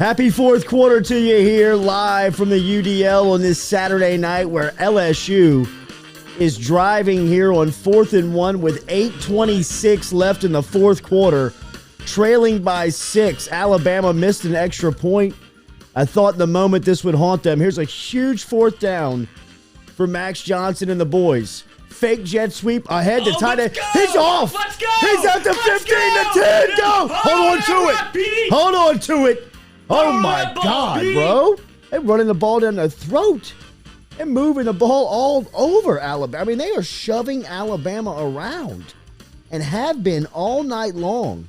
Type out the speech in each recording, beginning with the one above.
Happy fourth quarter to you here live from the UDL on this Saturday night where LSU is driving here on 4th and 1 with 8:26 left in the fourth quarter, trailing by 6. Alabama missed an extra point. I thought in the moment this would haunt them. Here's a huge fourth down for Max Johnson and the boys. Fake jet sweep ahead to tight end. He's off. Let's go. He's at the 15 to 10. Go. Hold on to it. Hold on to it. Oh, my God, bro. They're running the ball down their throat and moving the ball all over Alabama. I mean, they are shoving Alabama around and have been all night long.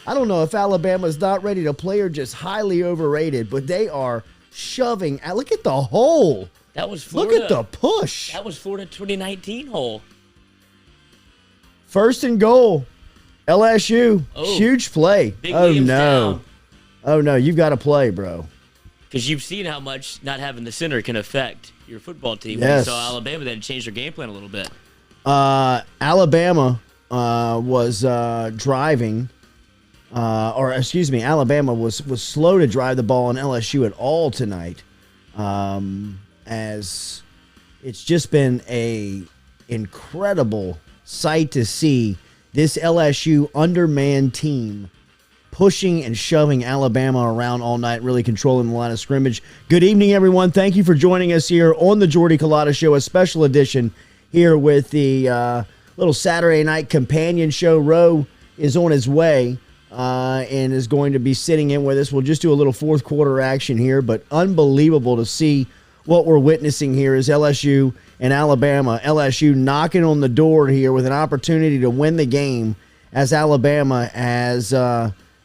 I don't know if Alabama's not ready to play or just highly overrated, but they are shoving. Look at the hole. That was Florida. Look at the push. That was Florida 2019 hole. First and goal. LSU. Oh, huge play. Big Oh, Williams no. down. Oh, no. You've got to play, bro. Because you've seen how much not having the center can affect your football team. Yes. When you saw Alabama then change their game plan a little bit. Alabama was driving. Alabama was slow to drive the ball on LSU at all tonight. As it's just been a incredible sight to see this LSU undermanned team pushing and shoving Alabama around all night, really controlling the line of scrimmage. Good evening, everyone. Thank you for joining us here on the Jordy Culotta Show, a special edition here with the little Saturday night companion show. Roe is on his way and is going to be sitting in with us. We'll just do a little fourth quarter action here, but unbelievable to see what we're witnessing here is LSU and Alabama. LSU knocking on the door here with an opportunity to win the game as Alabama has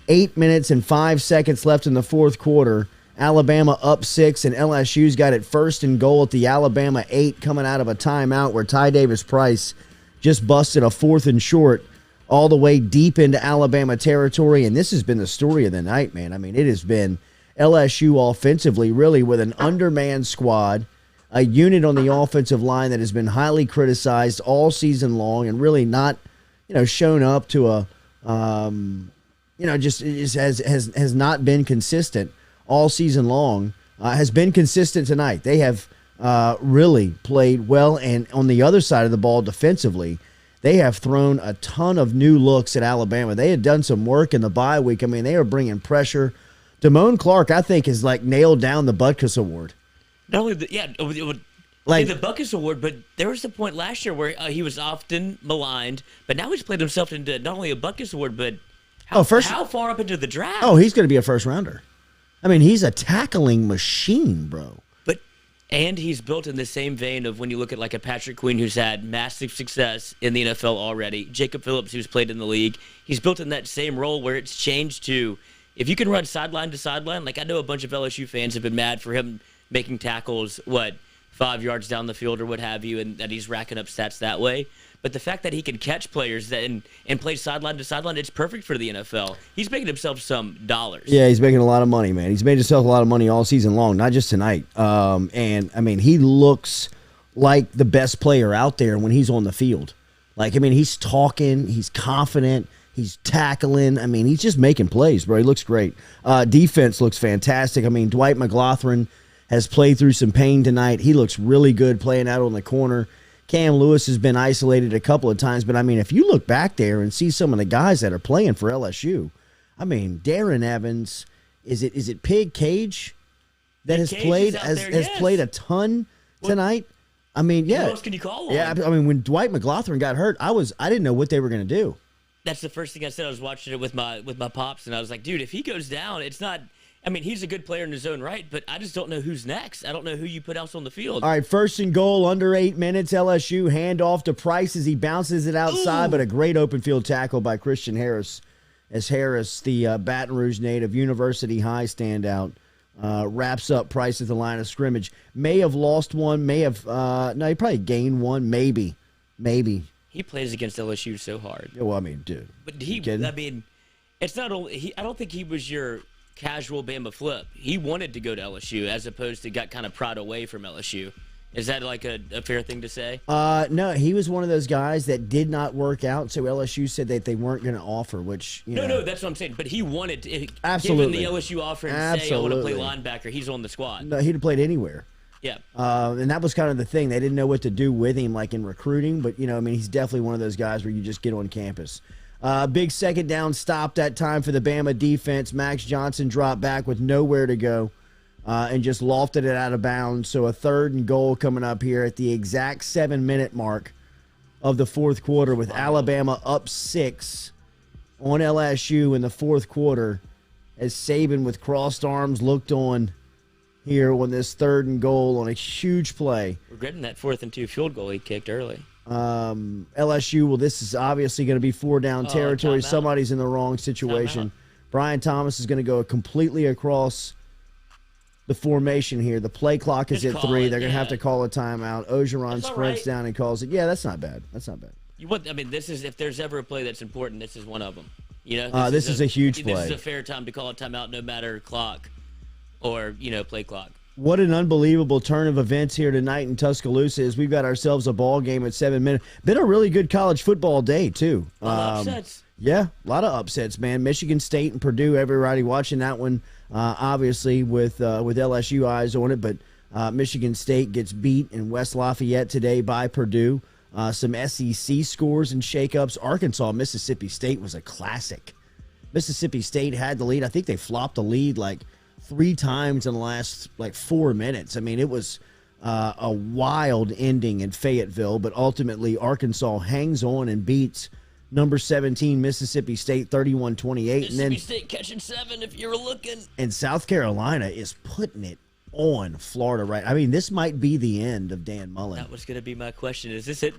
8 minutes and 5 seconds left in the fourth quarter. Alabama up 6, and LSU's got it first and goal at the Alabama 8 coming out of a timeout where Ty Davis-Price just busted a 4th and short all the way deep into Alabama territory. And this has been the story of the night, man. I mean, it has been LSU offensively really with an undermanned squad, a unit on the offensive line that has been highly criticized all season long and really not, shown up to a just has not been consistent all season long, has been consistent tonight. They have really played well, and on the other side of the ball defensively, they have thrown a ton of new looks at Alabama. They had done some work in the bye week. I mean, they are bringing pressure. Damone Clark, I think, has nailed down the Butkus Award. Not only the Butkus Award, but there was a point last year where he was often maligned, but now he's played himself into not only a Butkus Award, but how far up into the draft? Oh, he's going to be a first rounder. I mean, he's a tackling machine, bro. And he's built in the same vein of when you look at a Patrick Queen who's had massive success in the NFL already, Jacob Phillips who's played in the league. He's built in that same role where it's changed to, if you can run sideline to sideline, I know a bunch of LSU fans have been mad for him making tackles, 5 yards down the field or what have you, and that he's racking up stats that way. But the fact that he can catch players and play sideline to sideline, it's perfect for the NFL. He's making himself some dollars. Yeah, he's making a lot of money, man. He's made himself a lot of money all season long, not just tonight. And, I mean, he looks like the best player out there when he's on the field. He's talking, he's confident, he's tackling. I mean, he's just making plays, bro. He looks great. Defense looks fantastic. I mean, Dwight McGlothern has played through some pain tonight. He looks really good playing out on the corner. Cam Lewis has been isolated a couple of times, but, I mean, if you look back there and see some of the guys that are playing for LSU, I mean, Darren Evans, is it Pig Cage that has played a ton tonight? I mean, yeah. Who else can you call on? Yeah, I mean, when Dwight McGlothern got hurt, I didn't know what they were going to do. That's the first thing I said. I was watching it with my pops, and I was like, dude, if he goes down, it's not – I mean, he's a good player in his own right, but I just don't know who's next. I don't know who you put else on the field. All right, first and goal, under 8 minutes. LSU handoff to Price as he bounces it outside, but a great open field tackle by Christian Harris. As Harris, the Baton Rouge native, University High standout, wraps up Price at the line of scrimmage. May have lost one, he probably gained one, maybe. He plays against LSU so hard. Yeah, well, I mean, dude. But it's not only – I don't think he was your – casual Bama flip. He wanted to go to LSU as opposed to got kind of pried away from LSU. Is that like a fair thing to say? No, he was one of those guys that did not work out, so LSU said that they weren't going to offer, which, No, that's what I'm saying. But he wanted to. Absolutely. Given the LSU offer and say, I want to play linebacker, he's on the squad. No, he'd have played anywhere. Yeah. And that was kind of the thing. They didn't know what to do with him, like in recruiting, but, he's definitely one of those guys where you just get on campus. Big second down stop that time for the Bama defense. Max Johnson dropped back with nowhere to go. And just lofted it out of bounds. So a 3rd and goal coming up here at the exact 7-minute mark of the fourth quarter with Alabama up 6 on LSU in the fourth quarter as Saban with crossed arms looked on here on this 3rd and goal on a huge play. Regretting that 4th and 2 field goal he kicked early. LSU, well, this is obviously going to be 4-down territory. Somebody's in the wrong situation. Brian Thomas is going to go completely across the formation here. The play clock is at 3. They're going to have to call a timeout. Ogeron sprints down and calls it. Yeah, that's not bad. That's not bad. This is, if there's ever a play that's important, this is one of them. This is a huge play. This is a fair time to call a timeout, no matter clock or play clock. What an unbelievable turn of events here tonight in Tuscaloosa as we've got ourselves a ball game at 7 minutes. Been a really good college football day, too. Upsets. Yeah, a lot of upsets, man. Michigan State and Purdue, everybody watching that one, obviously with LSU eyes on it, but Michigan State gets beat in West Lafayette today by Purdue. Some SEC scores and shakeups. Arkansas, Mississippi State was a classic. Mississippi State had the lead. I think they flopped the lead like 3 times in the last 4 minutes. I mean, it was a wild ending in Fayetteville, but ultimately Arkansas hangs on and beats number 17 Mississippi State 31-28. Mississippi State catching 7 if you were looking. And South Carolina is putting it on Florida right. I mean, this might be the end of Dan Mullen. That was going to be my question. Is this it?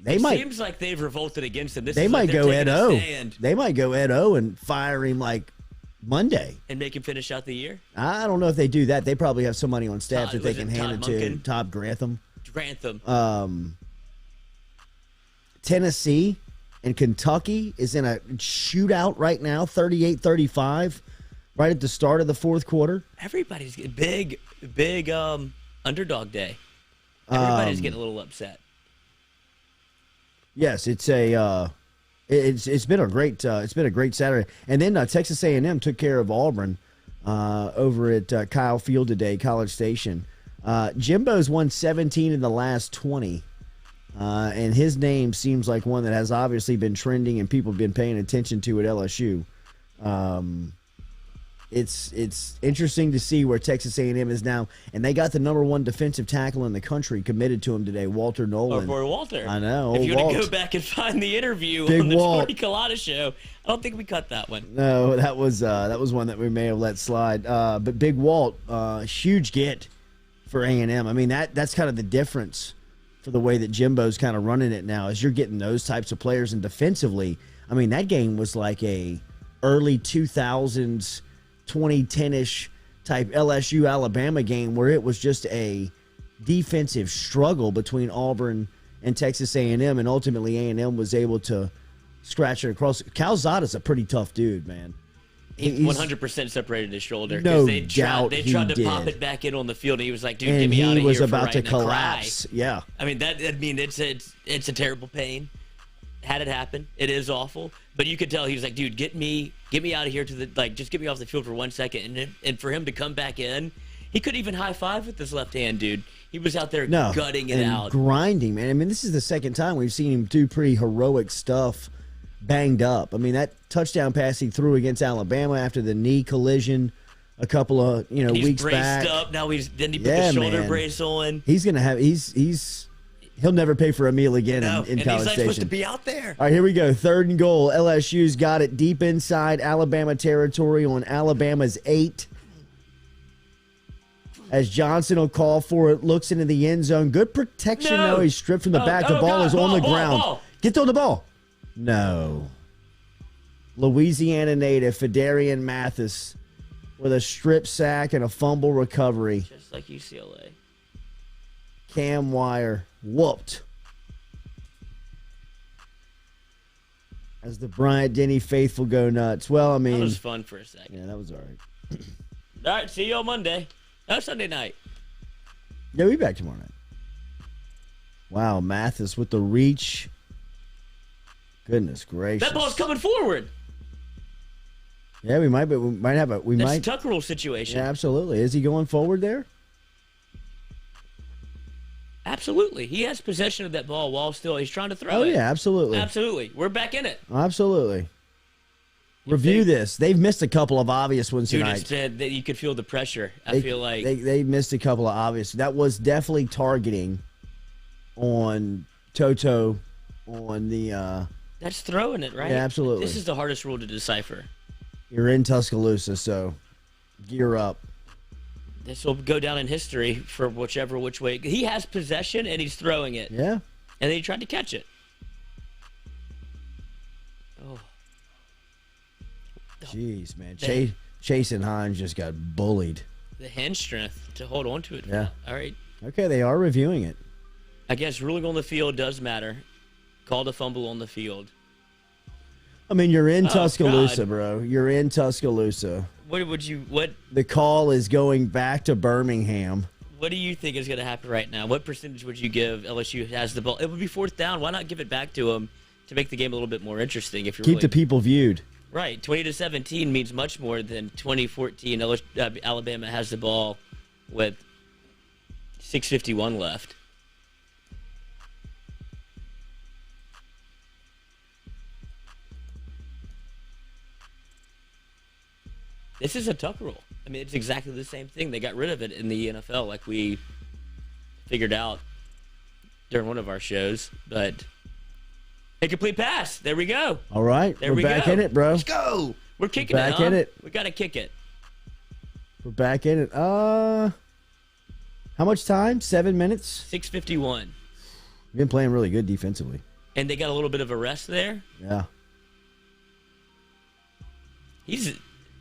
Seems like they've revolted against him. They might go Ed O. They might go Ed O and fire him like Monday and make him finish out the year. I don't know if they do that. They probably have somebody on staff that they can hand it to. Todd Grantham. Tennessee and Kentucky is in a shootout right now, 38-35, right at the start of the fourth quarter. Everybody's big underdog day. Everybody's getting a little upset. Yes, it's been a great Saturday. And then Texas A&M took care of Auburn over at Kyle Field today, College Station. Jimbo's won 17 in the last 20. And his name seems like one that has obviously been trending and people have been paying attention to at LSU. It's interesting to see where Texas A&M is now, and they got the #1 defensive tackle in the country committed to him today, Walter Nolan. Or Walter. I know. If you want to go back and find the interview on the Jordy Culotta show, I don't think we cut that one. No, that was one that we may have let slide. But Big Walt, huge get for A&M. I mean, that's kind of the difference for the way that Jimbo's kind of running it now, is you're getting those types of players. And defensively, I mean, that game was like a early 2000s, 2010-ish type LSU Alabama game where it was just a defensive struggle between Auburn and Texas A&M, and ultimately A&M was able to scratch it across. Calzada's a pretty tough dude, man. He 100% separated his shoulder. No they doubt They tried to pop it back in on the field, and he was like, "Dude, get me out of here!" He was about to collapse. Yeah, I mean it's a terrible pain. Had it happen, it is awful. But you could tell he was like, "Dude, get me out of here just get me off the field for 1 second." And for him to come back in, he couldn't even high five with his left hand, dude. He was out there gutting it out, grinding, man. I mean, this is the second time we've seen him do pretty heroic stuff. Banged up. I mean, that touchdown pass he threw against Alabama after the knee collision a couple of weeks back. He's braced up now. He put the shoulder brace on. He's gonna have he'll never pay for a meal again in College Station. Supposed to be out there. All right, here we go. 3rd and goal. LSU's got it deep inside Alabama territory on Alabama's 8. As Johnson will call for it, looks into the end zone. Good protection. No, he's stripped from the back. The ball is on the ground. Ball. Get on the ball. No. Louisiana native Fedarian Mathis with a strip sack and a fumble recovery. Just like UCLA. Cam Wire whooped. As the Bryant-Denny faithful go nuts. Well, I mean, that was fun for a second. Yeah, that was all right. All right, see you on Monday. No, Sunday night. Yeah, we'll be back tomorrow night. Wow, Mathis with the reach. Goodness gracious. That ball's coming forward. Yeah, we might have a That's a tuck rule situation. Yeah, absolutely. Is he going forward there? Absolutely. He has possession of that ball while still he's trying to throw it. Oh, yeah, absolutely. Absolutely. We're back in it. Absolutely. Review this. They've missed a couple of obvious ones tonight. Dude, that you could feel the pressure. I feel like they missed a couple of obvious. That was definitely targeting on Toto on the that's throwing it, right? Yeah, absolutely. This is the hardest rule to decipher. You're in Tuscaloosa, so gear up. This will go down in history for which way. He has possession and he's throwing it. Yeah. And then he tried to catch it. Oh. Jeez, man. Chase and Hines just got bullied. The hand strength to hold on to it. Yeah. All right. Okay, they are reviewing it. I guess ruling on the field does matter. Called a fumble on the field. I mean, you're in Tuscaloosa, God. bro. You're in Tuscaloosa. What The call is going back to Birmingham. What do you think is going to happen right now? What percentage would you give LSU has the ball? It would be fourth down. Why not give it back to them to make the game a little bit more interesting? If you're Keep the people viewed. Right, 20-17 means much more than 2014. Alabama has the ball with 6:51 left. This is a tuck rule. I mean, it's exactly the same thing. They got rid of it in the NFL, like we figured out during one of our shows. But incomplete pass. There we go. All right, There we're we back go. in it, bro. Let's go. We're kicking back it. Huh? in it. We got to kick it. We're back in it. How much time? 7 minutes. 6:51. We've been playing really good defensively. And they got a little bit of a rest there. Yeah. He's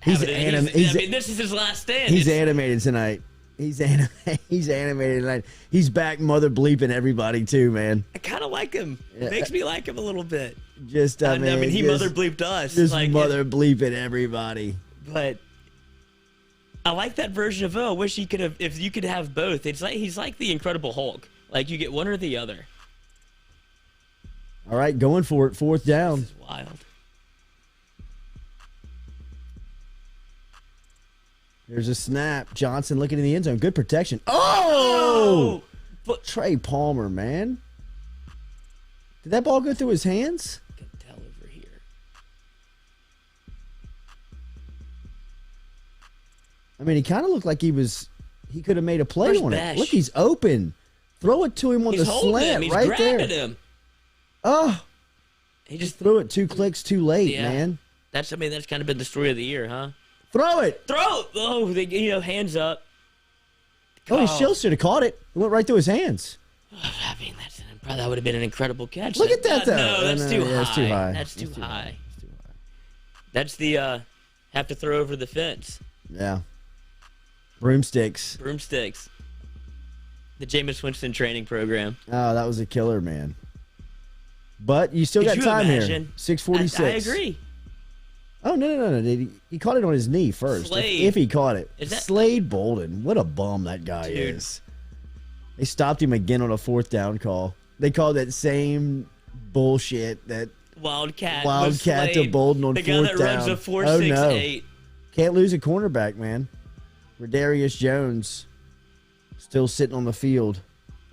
I mean, this is his last stand. He's animated tonight. He's animated tonight. He's back mother bleeping everybody too, man. I kind of like him. It makes me like him a little bit. I mean, he mother bleeped us. Just like, mother bleeping everybody. But I like that version of I wish he could have. If you could have both, it's like he's like the Incredible Hulk. Like you get one or the other. All right, going for it. Fourth down. This is wild. There's a snap. Johnson looking in the end zone. Good protection. Oh! But Trey Palmer, man. Did that ball go through his hands? I can tell over here. I mean, he kind of looked like he could have made a play Where's on Bash? it. Look, he's open. Throw it to him on He's the holding slant him. He's right grabbing there. him. Oh, He just threw it 2 clicks too late, Yeah. man. That's kind of been the story of the year, huh? Throw it. Throw! Oh, hands up. Oh, he still should have caught it. It went right through his hands. I mean, that would have been an incredible catch. Look at that, though. No, that's too high. That's too high. That's too high. That's the have to throw over the fence. Yeah. Broomsticks. Broomsticks. The Jameis Winston training program. Oh, that was a killer, man. But you still got Could you time imagine? here. 6:46. I agree. Oh, no. He caught it on his knee first. Slade. If he caught it. Is that- Slade Bolden. What a bum that guy Dude. is. They stopped him again on a fourth down call. They called that same bullshit that Wildcat to Slade. Bolden on the fourth guy that down. runs a 4 Oh, 6 no. 8. Can't lose a cornerback, man. Redarius Jones still sitting on the field,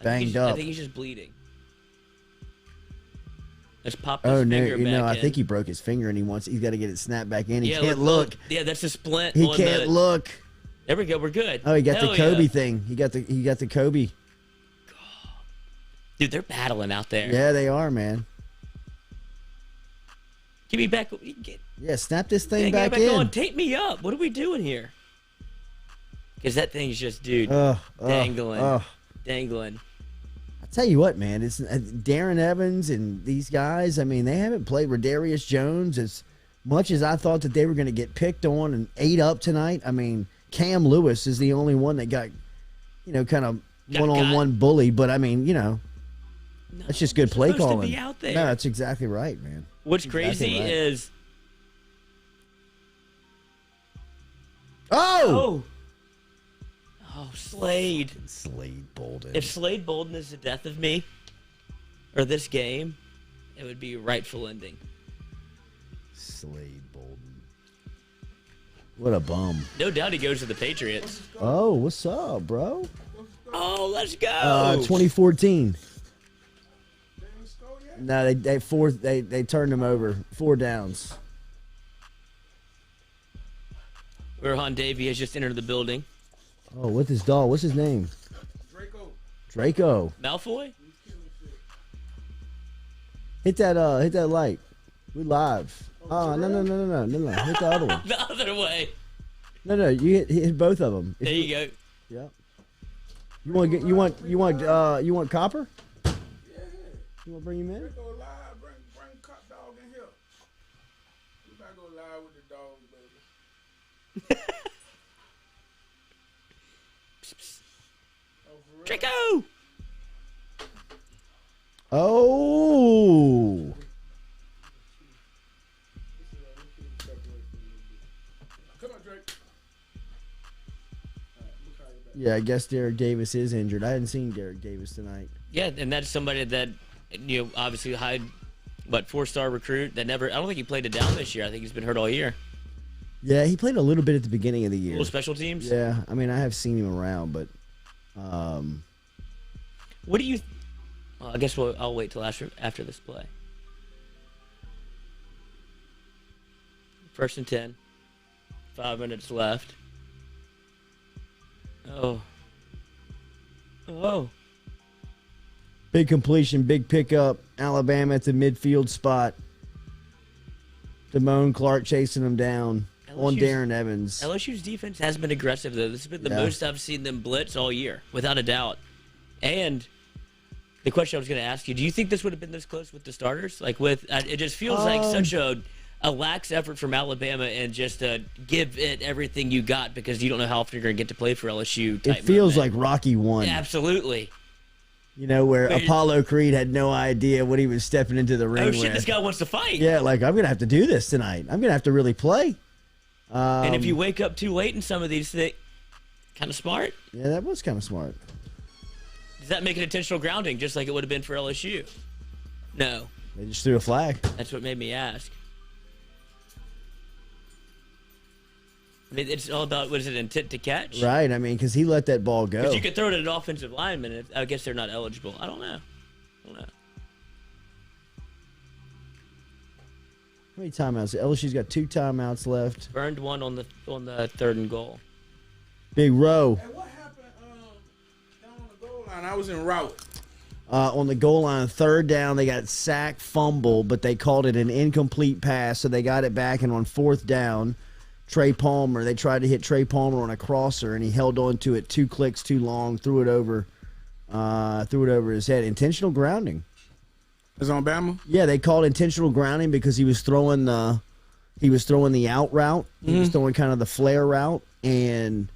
banged I up. think he's just bleeding. Let's pop his Oh no! finger back I in. think he broke his finger and he's got to get it snapped back in. He Yeah, can't look. Yeah, that's a splint. He on can't look. There we go. We're good. Oh, he got Hell the Kobe yeah. thing. He got the Kobe. Dude, they're battling out there. Yeah, they are, man. Give me back. Yeah, snap this thing Get back in. on. Tape me up. What are we doing here? Because that thing's just, dude, Dangling. dangling. I tell you what, man. It's Darren Evans and these guys. I mean, they haven't played Redarius Jones as much as I thought that they were going to get picked on and ate up tonight. I mean, Cam Lewis is the only one that got, kind of one-on-one bully. But I mean, that's just good play supposed to calling. be out there. No, that's exactly right, man. What's Exactly crazy right. is, Oh, Slade. Slade Bolden. If Slade Bolden is the death of me, or this game, it would be rightful ending. Slade Bolden. What a bum. No doubt he goes to the Patriots. Oh, what's up, bro? Oh, let's go. 2014. No, they turned him over. 4 downs. Rohan Davey has just entered the building. Oh, what's his dog? What's his name? Draco. Malfoy? Hit that light. We live. Oh, no. Hit the other one. The other way. No, you hit both of them. There you go. Yeah. You want copper? Yeah. You want to bring him in? Go live. Bring Cut Dog in here. We gotta go live with the dogs, baby. Draco! Oh. Come on, Drake. Yeah, I guess Derek Davis is injured. I hadn't seen Derek Davis tonight. Yeah, and that's somebody that, obviously 4-star recruit that never, I don't think he played it down this year. I think he's been hurt all year. Yeah, he played a little bit at the beginning of the year. Little special teams? Yeah, I mean, I have seen him around, but what do you? I guess I'll wait till after this play. 1st and 10. 5 minutes left. Oh. big completion, big pickup. Alabama at the midfield spot. Damone Clark chasing him down on Darren Evans. LSU's defense has been aggressive, though. This has been the most I've seen them blitz all year, without a doubt. And the question I was going to ask you, do you think this would have been this close with the starters? Like it just feels like such a lax effort from Alabama, and just give it everything you got because you don't know how often you're going to get to play for LSU. It feels like Rocky 1. Absolutely. You know, where Apollo Creed had no idea what he was stepping into the ring with. Oh, shit, this guy wants to fight. Yeah, like, I'm going to have to do this tonight. I'm going to have to really play. And if you wake up too late in some of these things, kind of smart. Yeah, that was kind of smart. Does that make it intentional grounding, just like it would have been for LSU? No. They just threw a flag. That's what made me ask. I mean, it's all about, was it intent to catch? Right, I mean, because he let that ball go. Because you could throw it at an offensive lineman, I guess they're not eligible. I don't know. How many timeouts? LSU's got 2 timeouts left. Burned one on the 3rd and goal. Big row. Hey, what happened down on the goal line? I was en route. On the goal line, 3rd down, they got sack, fumble, but they called it an incomplete pass, so they got it back, and on 4th down, Trey Palmer, they tried to hit Trey Palmer on a crosser, and he held on to it 2 clicks too long, threw it over his head. Intentional grounding. It's on Bama? Yeah, they called intentional grounding because he was throwing the out route. He was throwing kind of the flare route, and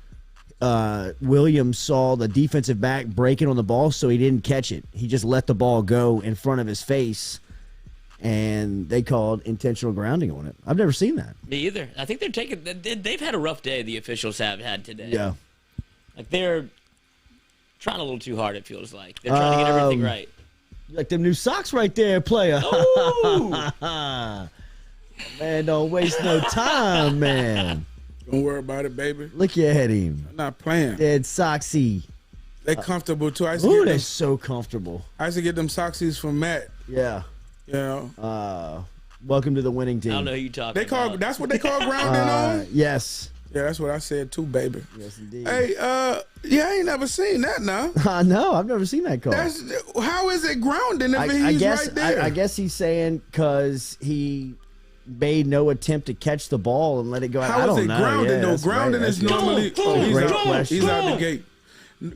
Williams saw the defensive back breaking on the ball, so he didn't catch it. He just let the ball go in front of his face, and they called intentional grounding on it. I've never seen that. Me either. I think they've had a rough day, the officials have had today. Yeah. Like, they're trying a little too hard, it feels like. They're trying to get everything right. You like them new socks right there, player. Ooh. Man, don't waste no time, man. Don't worry about it, baby. Look at him. I'm not playing. Dead socksy. They comfortable, too. Ooh, they're so comfortable. I used to get them socksies from Matt. Yeah. You know? Welcome to the winning team. I don't know who you're talking about. That's what they call grounding on? Yes. Yeah, that's what I said, too, baby. Yes, indeed. Hey, I ain't never seen that now. No, I've never seen that call. How is it grounding if he's I guess, right there? I guess he's saying because he made no attempt to catch the ball and let it go out. How is it grounding, though? Grounding is normally... He's out the gate.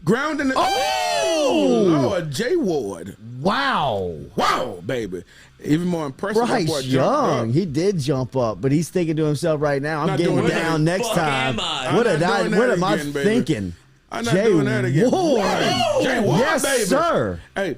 Grounding... Oh! Lord, J. Ward. Wow, baby. Even more impressive. Bryce Young, he did jump up, but he's thinking to himself right now, I'm getting down next time. What am I thinking? I'm not doing that again. Ward. J. Ward, yes, baby. sir. Hey,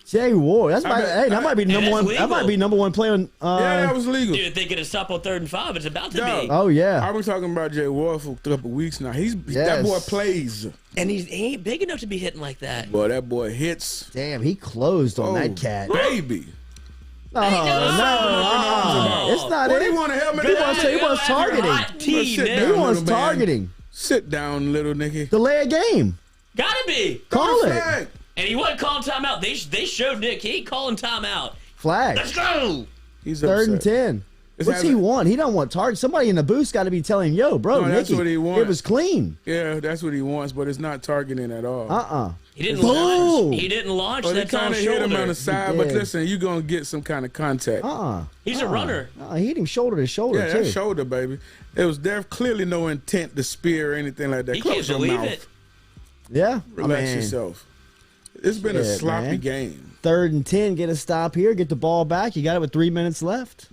Jay Ward. That might be number one. legal. That might be number one play on. Yeah, that was legal. Dude, they get a stop on 3rd and 5. It's about to be. Oh yeah. I've been talking about Jay Ward for a couple weeks now. That boy plays. And he ain't big enough to be hitting like that. Boy, that boy hits. Damn, he closed on that cat. Baby. No, it's not What it. do you want to help me? He wants targeting. He wants targeting. Sit down, little Nicky. Delay a game. Gotta be. Call it. Flag. And he wasn't calling timeout. They showed Nick. He ain't calling timeout. Flag. Let's go. He's 3rd and upset. 10. What's he want? He don't want target. Somebody in the booth's got to be telling him, yo, bro, No, that's Nicky, what he wants. it was clean. Yeah, that's what he wants, but it's not targeting at all. He didn't Boom. launch. He didn't launch. Well, they That's on kind of hit him on shoulder. the side, He but did. listen, you're going to get some kind of contact. He's a runner. He hit him shoulder to shoulder, Yeah, too. that shoulder, baby. There clearly no intent to spear or anything like that. He Close can't your believe mouth. it. Yeah. Relax yourself. It's been a Shit, sloppy man. game. 3rd and 10, get a stop here, get the ball back. You got it with 3 minutes left.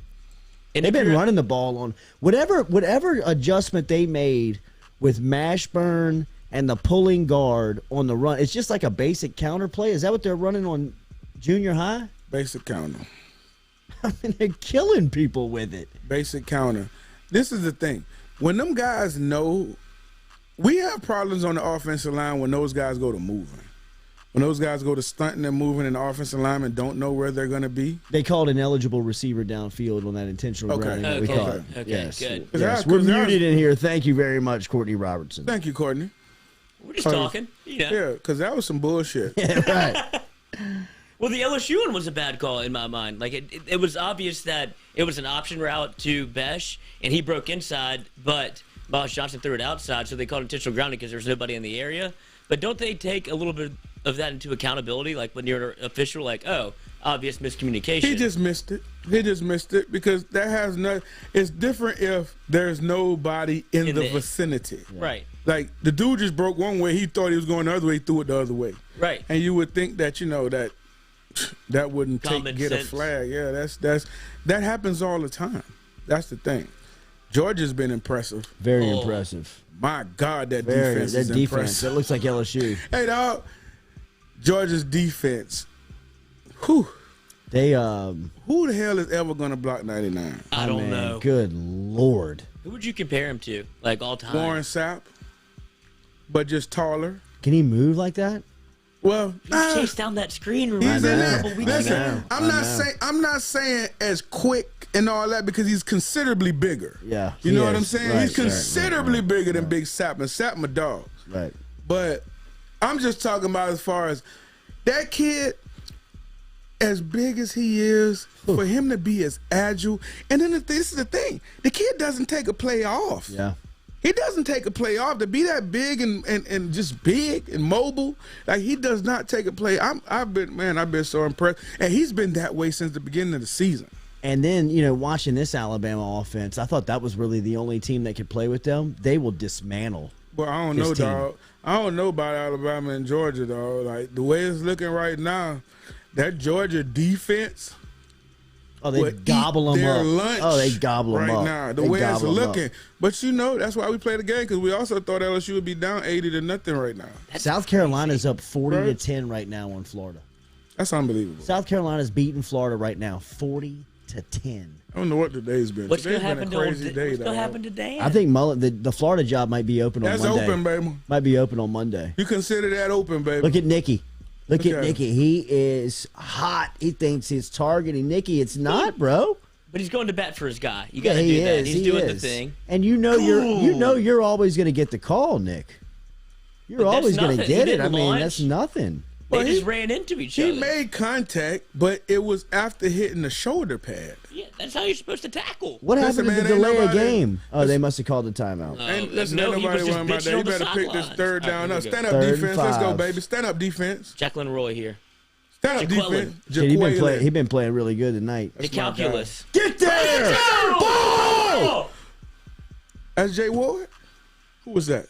And They've if been you're- running the ball on whatever adjustment they made with Mashburn and the pulling guard on the run. It's just like a basic counter play. Is that what they're running on junior high? Basic counter. I mean, they're killing people with it. Basic counter. This is the thing. When them guys know, we have problems on the offensive line when those guys go to moving. When those guys go to stunting and moving and the offensive linemen don't know where they're going to be. They called an eligible receiver downfield on that intentional Okay. grounding that we Okay. caught. Okay, Yes. good. Yes. We're muted in here. Thank you very much, Courtney Robertson. Thank you, Courtney. We're just talking. You know. Yeah, because that was some bullshit. Right. Well, the LSU one was a bad call in my mind. Like it was obvious that it was an option route to Besh, and he broke inside, but Miles Johnson threw it outside, so they called intentional grounding because there was nobody in the area. But don't they take a little bit of that into accountability? Like when you're an official, like, oh, obvious miscommunication. He just missed it. He just missed it because that has no. It's different if there's nobody in the vicinity. Right. Like the dude just broke one way. He thought he was going the other way. He threw it the other way. Right. And you would think that that wouldn't Common get sense. a flag. Yeah, that happens all the time. That's the thing. Georgia's been impressive. Very impressive. My God, that defense is That defense. impressive. That looks like LSU. Hey, dog. Georgia's defense. Whew. They Who the hell is ever gonna block 99? I don't know. Good Lord. Who would you compare him to? Like all time? Warren Sapp, but just taller. Can he move like that? Well, He chased down that screen. he's Remember in a there. couple weeks Listen, ago? I'm not saying as quick and all that because he's considerably bigger. Yeah, you he know what is. I'm saying? Right, He's considerably right. bigger than Big Sapp, and Sapp my dog. Right. But I'm just talking about as far as that kid, as big as he is, for him to be as agile. And then this is the thing: the kid doesn't take a play off. Yeah. He doesn't take a play off. To be that big and just big and mobile, like he does not take a play. I've been so impressed, and he's been that way since the beginning of the season. And then, watching this Alabama offense, I thought that was really the only team that could play with them. They will dismantle. Well, I don't this know, team. dog. I don't know about Alabama and Georgia, dog. Like the way it's looking right now, that Georgia defense. Oh, they will gobble eat them their up. lunch Oh, they gobble them right up. now. The They way it's gobble 'em up. looking, but that's why we play the game because we also thought LSU would be down 80-0 right now. South Carolina's up 40-10 right now on Florida. That's unbelievable. South Carolina's beating Florida right now, 40-10. I don't know what today's been. What's going Today's to been happen a crazy day, What's going dog. to happen today? I think the Florida job might be open That's on Monday. open, baby. Might be open on Monday. You consider that open, baby. Look at Nicky. Look at Okay. Nicky. He is hot. He thinks he's targeting Nicky. It's not, bro. But he's going to bat for his guy. You got Yeah, to he do that. is. He's He doing is. the thing. And you're always going to get the call, Nick. You're But that's always going to nothing. He get it. didn't I mean, launch. that's nothing. They Well, just ran into each He other. made contact, but it was after hitting the shoulder pad. Yeah, that's how you're supposed to tackle. What Listen, happened to man, the ain't delay a nobody- game? Oh, they must have called the timeout. Ain't listen, no, ain't he was nobody just worrying about bitching that. You on the better pick this sidelines. third All right, down here up. we go. Stand up Third and defense. Let's go, 5. baby. Stand up defense. Jacqueline Roy here. Stand up Jaquelin. defense. Shit, Jaquelin. he been playing really good tonight. The calculus. Get there! Oh! That's Jay Ward? Who was that?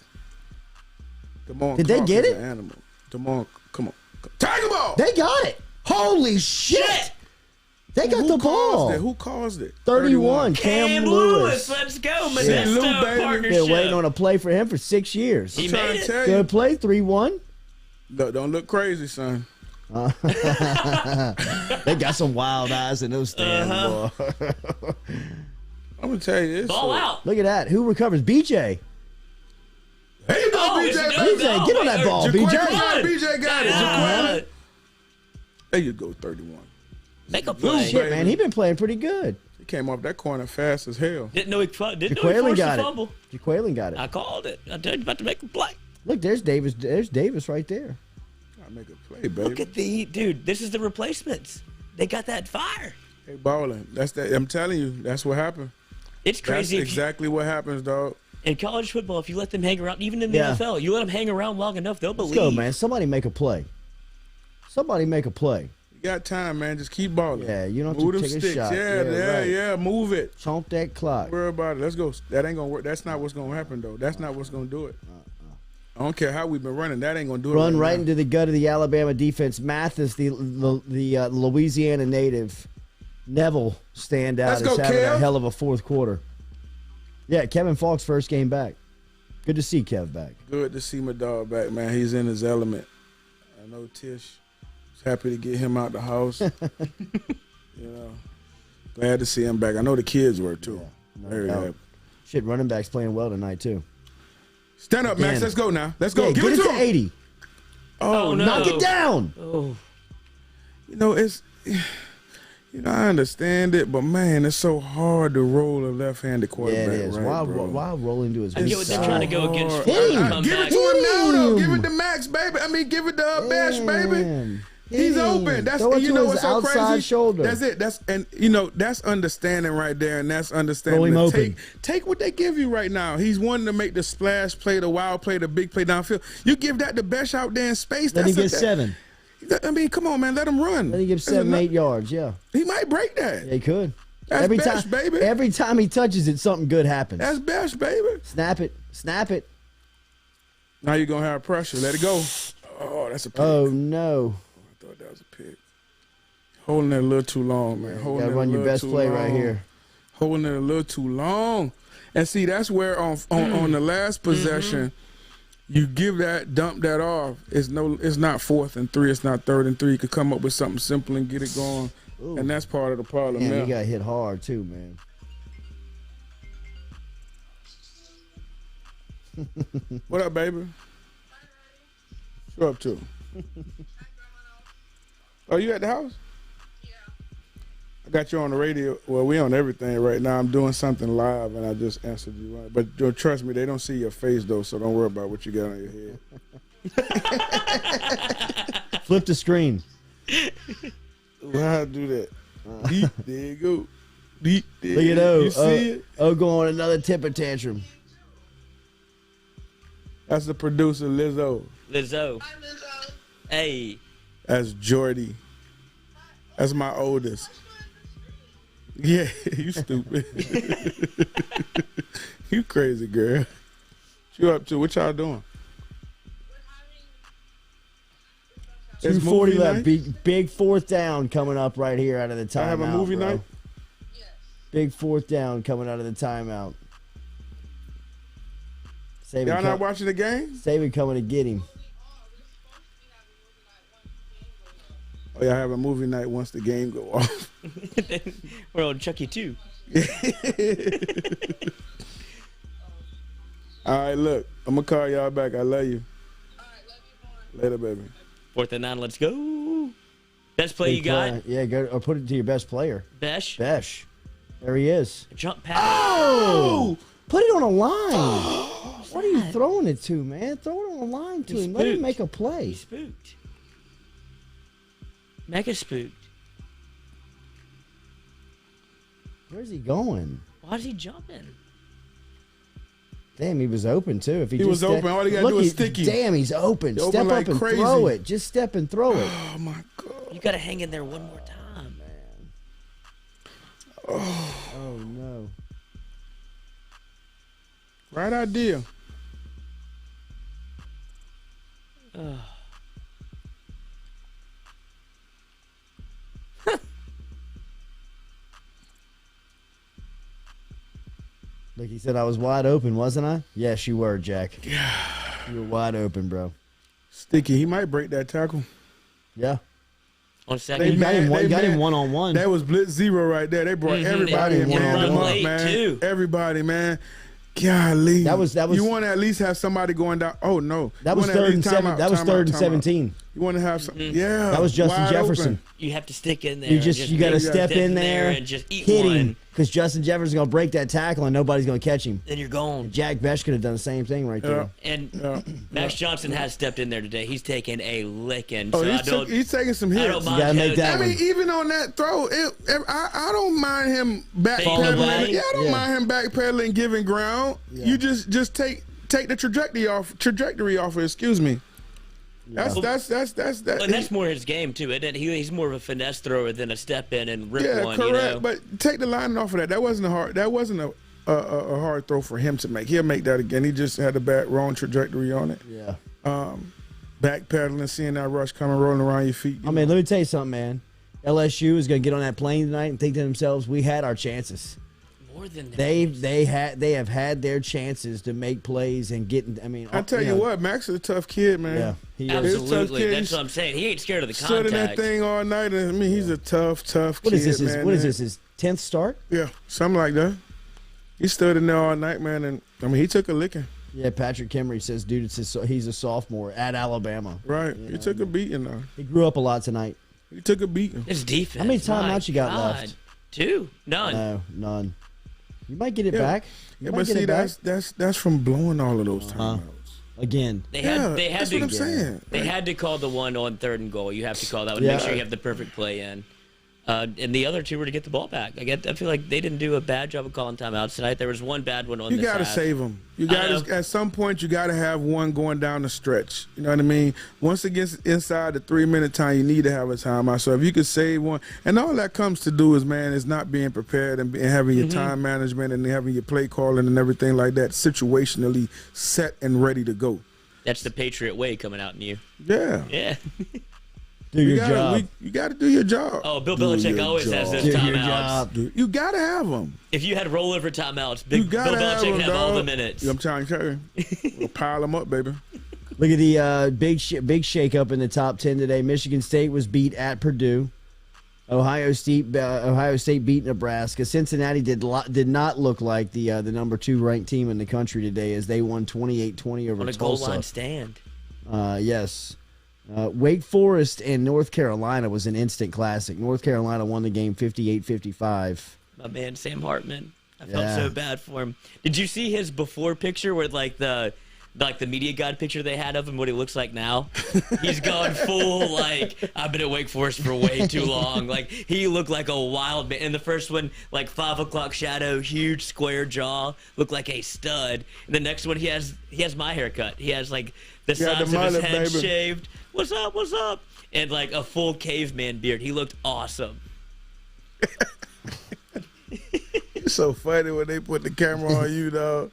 Damon Did they Clark get is it? an animal. Damon, come on. Tiger ball! They got it. Holy shit! They got the ball. Who caused it? 31. Cam Lewis. Let's go, Shit. Lou, Modesto baby. partnership. Been waiting on a play for him for 6 years. He Trying made to it. tell you. Good play, 3-1. Look, don't look crazy, son. They got some wild eyes in those stands, boy. I'm gonna tell you this. Ball out. Look at that. Who recovers? BJ. Hey, you go, BJ. BJ, get on that ball, BJ. BJ got it. Jaquan. There you go, 31. Make a play. Shit, man, he been playing pretty good. He came off that corner fast as hell. Didn't know he forced the fumble. Jaquan got it. I called it. I told you about to make a play. Look, there's Davis. There's Davis right there. I make a play, baby. Look at dude. This is the replacements. They got that fire. Hey, balling. That's that. I'm telling you, that's what happened. It's crazy. That's exactly what happens, dog. In college football, if you let them hang around, even in the NFL, you let them hang around long enough, they'll believe. Let's go, man. Somebody make a play. Somebody make a play. You got time, man. Just keep balling. Yeah, you don't have move to them take sticks. a shot. Yeah. Move it. Chomp that clock. Don't worry about it. Let's go. That ain't gonna work. That's not what's gonna happen, though. That's not what's gonna do it. I don't care how we've been running. That ain't gonna do it. Run right into the gut of the Alabama defense. Mathis, the Louisiana native. Neville standout is having a hell of a fourth quarter. Yeah, Kevin Falk's first game back. Good to see Kev back. Good to see my dog back, man. He's in his element. I know Tish was happy to get him out the house. Glad to see him back. I know the kids were too. Yeah, very happy. Shit, running back's playing well tonight too. Stand up, Max. Let's go now. Let's go. Yeah, Give it to him. 80. Oh, no. Knock it down. Oh. I understand it, but man, it's so hard to roll a left-handed quarterback. Yeah, it is. Right, why rolling to his I get what they're trying to go against. Give it to him now, though. Give it to Max, baby. I mean, give it to Bash, baby. He's open. That's what's so crazy. Shoulder. That's it. That's understanding right there, and that's understanding. Roll him open. Take what they give you right now. He's wanting to make the splash play, the wild play, the big play downfield. You give that to Bash out there in space. Let him get 7. I mean, come on, man. Let him run. Let him give 7, 8 yards. Yeah, he might break that. Yeah, he could. That's Bash, baby. Every time he touches it, something good happens. That's Bash, baby. Snap it. Snap it. Now you're gonna have pressure. Let it go. Oh, that's a pick. Oh no. I thought that was a pick. Holding it a little too long, man. Gotta run your best play right here. Holding it a little too long. And see, that's where on the last possession, you dump that off. It's not 4th and 3. It's not 3rd and 3. You could come up with something simple and get it going. Ooh. And that's part of the problem. Man, now. you got hit hard too, man. What up, baby? What up to? Oh, you at the house? Yeah. I got you on the radio. Well, we on everything right now. I'm doing something live, and I just answered you. But trust me, they don't see your face, though, so don't worry about what you got on your head. Flip the screen. How I do that? There you go. Look at O. You see it? O going another temper tantrum. That's the producer, Lizzo. Lizzo. Hi, Lizzo. Hey. That's Jordy. That's my oldest. Yeah, you stupid. You crazy, girl. What you up to? What y'all doing? 2:40 left. Big 4th down coming up right here out of the timeout. I have a movie night? Yes. Big 4th down coming out of the timeout. Y'all not watching the game? Saban coming to get him. Oh, y'all have a movie night once the game go off. We're on Chucky too. All right, look. I'm going to call y'all back. I love you. All right, love you more. Later, baby. 4th and 9, let's go. Best play you got? Yeah, go or put it to your best player. Besh. There he is. Jump pass. Oh! Put it on a line. What are you throwing it to, man? Throw it on a line to him. Let him make a play. He's spooked. Mega spooked. Where's he going? Why is he jumping? Damn, he was open too. If he was open, all he got to do is stick him. Damn, he's open. Step up like and crazy. throw it. Just step and throw it. Oh my God. You got to hang in there one more time, man. Oh no. Right idea. Look, he said I was wide open, wasn't I? Yes, you were, Jack. Yeah. You were wide open, bro. Sticky. He might break that tackle. Yeah. On second. He got him one-on-one. That was blitz zero right there. They brought everybody and manned him up, man. Too. Everybody, man. Golly. That was. You want to at least have somebody going down. Oh no. That was third and 17. You want to have some. Yeah. That was Justin Jefferson. Open. You have to stick in there. You got to step in there and just eat hit one. him, because Justin Jefferson's going to break that tackle and nobody's going to catch him. Then you're gone. Jack Besh could have done the same thing right there. And Max Johnson has stepped in there today. He's taken a licking. Oh, so he's taking some hits. I don't You got to make that one. I mean, even on that throw, I don't mind him backpedaling. Yeah, I don't mind him backpedaling, giving ground. Yeah. You just take the trajectory off. Excuse me. That's that. And that's more his game too, isn't it? He's more of a finesse thrower than a step in and rip one. Yeah, correct. You know? But take the line off of that. That wasn't a hard throw for him to make. He'll make that again. He just had the wrong trajectory on it. Yeah. Backpedaling, seeing that rush coming, rolling around your feet. I mean, let me tell you something, man. LSU is going to get on that plane tonight and think to themselves, we had our chances. More than they have had their chances to make plays and get. I mean, I tell you what, Max is a tough kid, man. Yeah, he absolutely. Is. Absolutely, that's what I'm saying. He ain't scared of the contact. Stood in that thing all night, and I mean, he's a tough kid. What is this? Man, What is this? His 10th start? Yeah, something like that. He stood in there all night, man, and I mean, he took a licking. Yeah, Patrick Kimmery says, dude, he's a sophomore at Alabama. Right, he took a beating though. He grew up a lot tonight. He took a beating. His defense. How many timeouts you got left? 2. None. No, none. You might get it back. Yeah, but see, that's from blowing all of those timeouts. Again. They had that's to, what I'm saying. They had to call the one on 3rd and goal. You have to call that one. Make sure you have the perfect play in. And the other 2 were to get the ball back. I feel like they didn't do a bad job of calling timeouts tonight. There was one bad one on this You got to half. save them. You got to at some point. You got to have one going down the stretch. You know what I mean? Once it gets inside the 3-minute time, you need to have a timeout. So if you could save one, and all that comes to do is, man, is not being prepared and having your time management and having your play calling and everything like that situationally set and ready to go. That's the Patriot way coming out in you. Yeah. Yeah. Do your job. You got to do your job. Oh, Bill Belichick always has those timeouts. You got to have them. If you had rollover timeouts, Bill Belichick would have all the minutes. I'm trying to tell you. We'll pile them up, baby. Look at the big shake-up in the top 10 today. Michigan State was beat at Purdue. Ohio State beat Nebraska. Cincinnati did not look like the number 2 ranked team in the country today, as they won 28-20 over on a Tulsa. goal line stand. Yes. Wake Forest and North Carolina was an instant classic. North Carolina won the game 58-55. My man Sam Hartman. I felt so bad for him. Did you see his before picture with the media guide picture they had of him, what he looks like now? He's gone full, I've been at Wake Forest for way too long. He looked like a wild man. In the first one, 5 o'clock shadow, huge square jaw, looked like a stud. And the next one, he has my haircut. He has, the sides of his head shaved. What's up? And, a full caveman beard. He looked awesome. It's so funny when they put the camera on you, dog.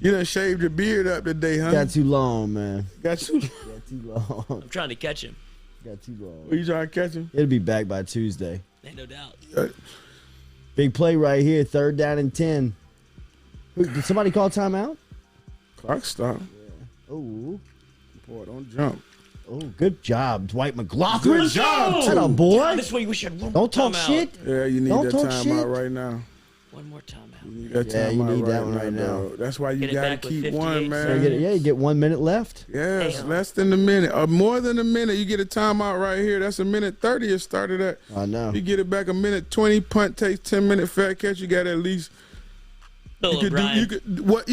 You done shaved your beard up today, huh? Got too long, man. Got too long. I'm trying to catch him. Got too long. Are you trying to catch him? It'll be back by Tuesday. Ain't no doubt. Big play right here. 3rd down and 10. Did somebody call timeout? Clock stop. Yeah. Oh. Boy, don't jump. Oh, good job, Dwight McLaughlin. Good job, That a boy. God, this way we should. Don't talk shit. Yeah, you need Don't that talk timeout shit. right now. One more timeout. You need that Yeah, you timeout need that one right now. dog. That's why you Get it gotta back with keep 58 one, man. seconds. You get 1 minute left. Yes, Damn. less than a minute. Or more than a minute. You get a timeout right here. That's a minute 30 it started at. I know. You get it back a minute 20, punt takes 10-minute fair catch. You got at least Bill O'Brien. what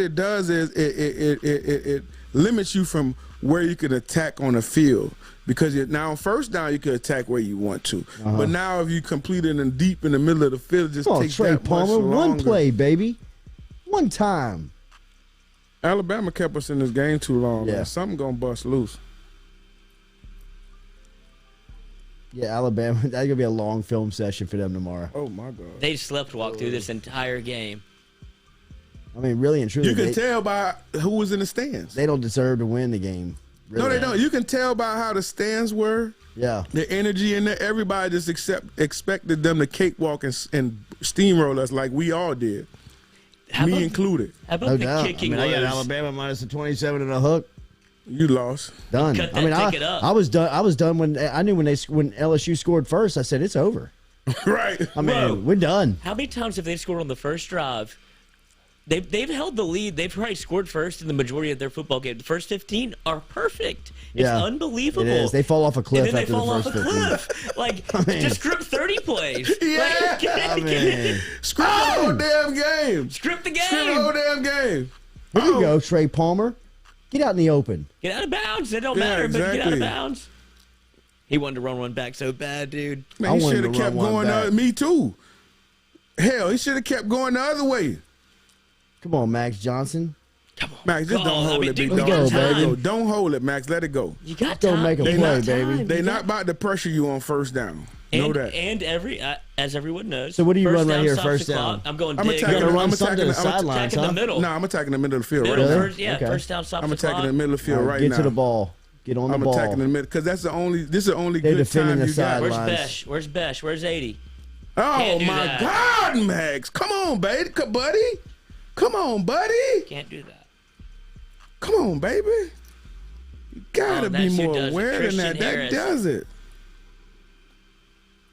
it does is it limits you from where you could attack on the field, because now on first down you could attack where you want to, but now if you complete it in deep in the middle of the field, it just takes Trey that Palmer, much longer. one play, baby, one time. Alabama kept us in this game too long. Yeah. Man. Something gonna bust loose. Yeah, Alabama. That's gonna be a long film session for them tomorrow. Oh my God. They sleptwalked through this entire game. I mean, really and truly, You can tell by who was in the stands. they don't deserve to win the game. Really. No, they don't. You can tell by how the stands were. Yeah. The energy in there. Everybody just expected them to cakewalk and steamroll us like we all did. Me included. How about No the doubt. kicking I got was? Alabama minus the 27 and a hook. You lost. Done. Cut that I mean, ticket up. I was done. I was done when I knew when LSU scored first. I said it's over. Right. I mean, Bro. we're done. How many times have they scored on the first drive? They've held the lead. They've probably scored first in the majority of their football games. The first 15 are perfect. It's unbelievable. It is. They fall off a cliff and then after they fall the off first a 15. cliff. Like, just script 30 plays. Yeah. Script the whole damn game. Script the game. Script the whole damn game. Here you go, Trey Palmer. Get out in the open. Get out of bounds. It don't matter, but get out of bounds. He wanted to run one back so bad, dude. Man, he should have kept going. Me too. Hell, he should have kept going the other way. Come on, Max Johnson. Come on, Max, just don't hold it, big Let's dog. go, baby. Don't hold it, Max. Let it go. You got Don't time. make a play, baby. They not about to pressure you on first down. Know that. And as everyone knows. So what do you first run right down here, stops first the down? clock. I'm going I'm dig. attacking. You're gonna run I'm something to the attacking. sidelines, attacking huh? the middle. No, I'm attacking the middle of the field Middle right now. first, yeah, Okay. first down stops I'm the attacking clock. the middle of the field All right get now. to the ball. Get on the I'm ball. attacking the middle because this is the only They're good defending time the you got. side. Where's Sidelines. Besh? Where's Besh? Where's 80? Oh Can't do my that. God, Max! Come on, baby, buddy. Come on, buddy. Can't do that. Come on, baby. You gotta be that's who more does it. aware than Christian that. That Harris. does it.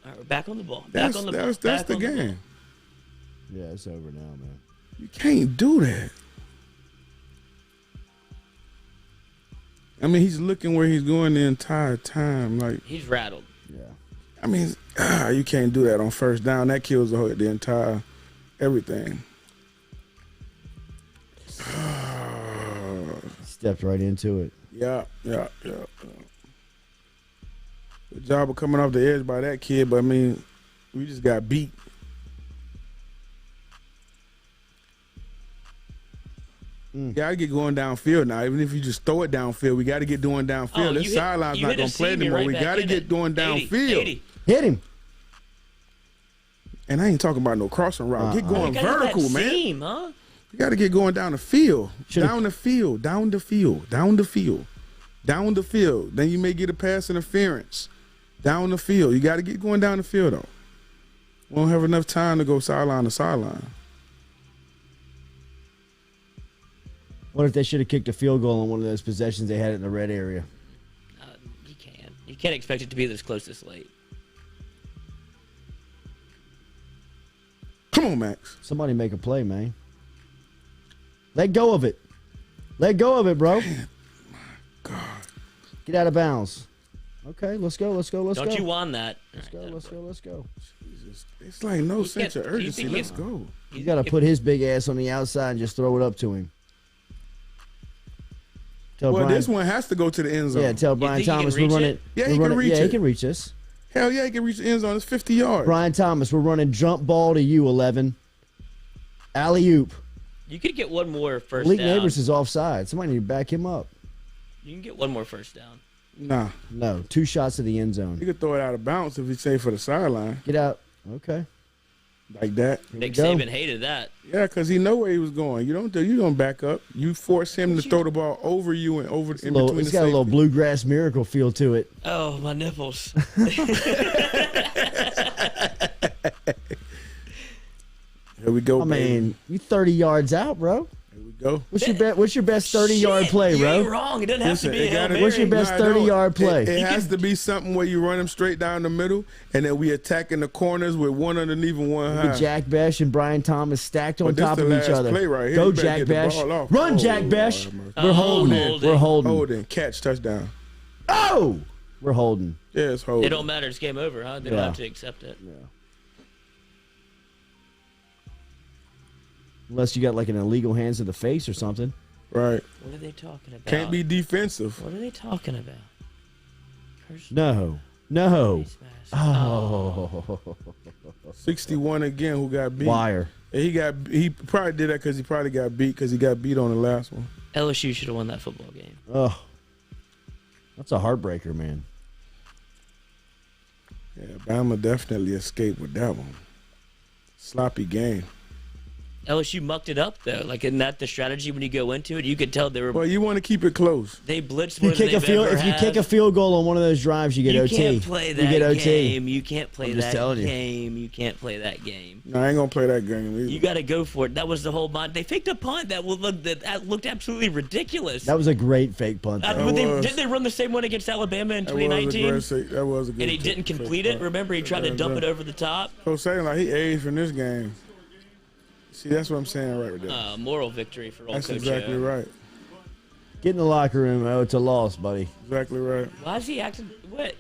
All right, we're back on the ball. That's Back on the that's ball. the Back on the ball. game. Yeah, it's over now, man. You can't do that. I mean, he's looking where he's going the entire time. Like, He's rattled. Yeah. I mean, you can't do that on first down. That kills the entire everything. Stepped right into it. Yeah. Good job of coming off the edge by that kid, but I mean, we just got beat. Got to get going downfield now. Even if you just throw it downfield, we got to get doing downfield. This sideline's not going to play anymore. We got to get doing downfield. 80. Hit him. And I ain't talking about no crossing route. Get going You gotta hit vertical, that man. seam, huh? You got to get going down the field. Should've- Down the field. Then you may get a pass interference. Down the field. You got to get going down the field, though. We don't have enough time to go sideline to sideline. What if they should have kicked a field goal on one of those possessions they had in the red area? You can't. You can't expect it to be this close this late. Come on, Max. Somebody make a play, man. Let go of it. Let go of it, bro. God. Get out of bounds. Okay, let's go. Don't you want that? Let's go. Jesus. It's like no sense of urgency. Let's go. You got to put his big ass on the outside and just throw it up to him. Tell Well, Brian, this one has to go to the end zone. yeah, tell Brian think he can Thomas we're reach running. it? Yeah, we're he can running- reach Yeah, it. he can reach this. Hell yeah, he can reach the end zone. It's 50 yards. Brian Thomas, we're running jump ball to you, 11. Alley oop. You could get one more first Malik down. Neighbors is offside. Somebody need to back him up. You can get one more first down. Nah. No, 2 shots to the end zone. You could throw it out of bounds if he say for the sideline. Get out. Okay. Like that. Nick go. Saban hated that. Yeah, because he know where he was going. You don't back up. You force him to throw the ball over you and over in between It's the got a little safety. bluegrass miracle feel to it. Oh, my nipples. Here we go, I baby. mean, you 30 yards out, bro. Here we go. What's your best 30-yard Shit, play, you bro? ain't wrong. It doesn't have Listen, to be a it Hail gotta- Mary. What's your best No, I don't. 30-yard play? It has to be something where you run them straight down the middle, and then we attack in the corners with one underneath and one high. With Jack Besh and Brian Thomas stacked on But this top the of each last other. play right here. Go, You better Jack get the Besh. ball off. Run, Oh, Jack Besh. Lord have mercy. We're holding. holding. We're holding. Holding, catch, touchdown. Oh! We're holding. Yeah, it's holding. It don't matter. It's game over, huh? They don't Yeah. have to accept it. Yeah. Unless you got like an illegal hands to the face or something. Right. What are they talking about? Can't be defensive. What are they talking about? No. Face mask. Oh. 61 again. Who got beat? Wire. He probably did that because he probably got beat because he got beat on the last one. LSU should have won that football game. Oh. That's a heartbreaker, man. Yeah, Bama definitely escaped with that one. Sloppy game. LSU mucked it up though. Like, isn't that the strategy when you go into it? You could tell they were. Well, you want to keep it close. They blitzed If you more than kick a they've field, ever if you had. kick a field goal on one of those drives, you get You OT. can't play that you get OT. game. You can't play I'm just that telling you. game. You can't play that game. No, I ain't gonna play that game either. You got to go for it. That was the whole mind. They faked a punt that looked absolutely ridiculous. That was a great fake punt. though. Didn't they run the same one against Alabama in 2019? That was a good. And he didn't complete it. Remember, he tried to dump it over the top. So saying like he aged from this game. See, that's what I'm saying right there. Moral victory for old That's Coach exactly O. right. Get in the locker room. Oh, it's a loss, buddy. Exactly right. Why is he acting? What?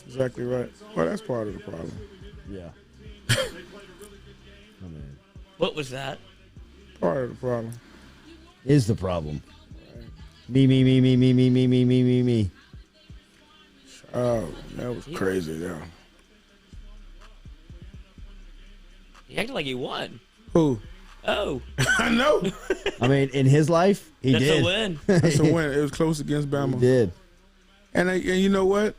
Exactly right. Well, that's part of the problem. Yeah. Oh, man. What was that? Part of the problem. Is the problem. Me. Oh, that was crazy, though. He acted like he won. Who? Oh. I know. I mean, in his life, he That's did. a win. That's a win. It was close against Bama. He did. And you know what?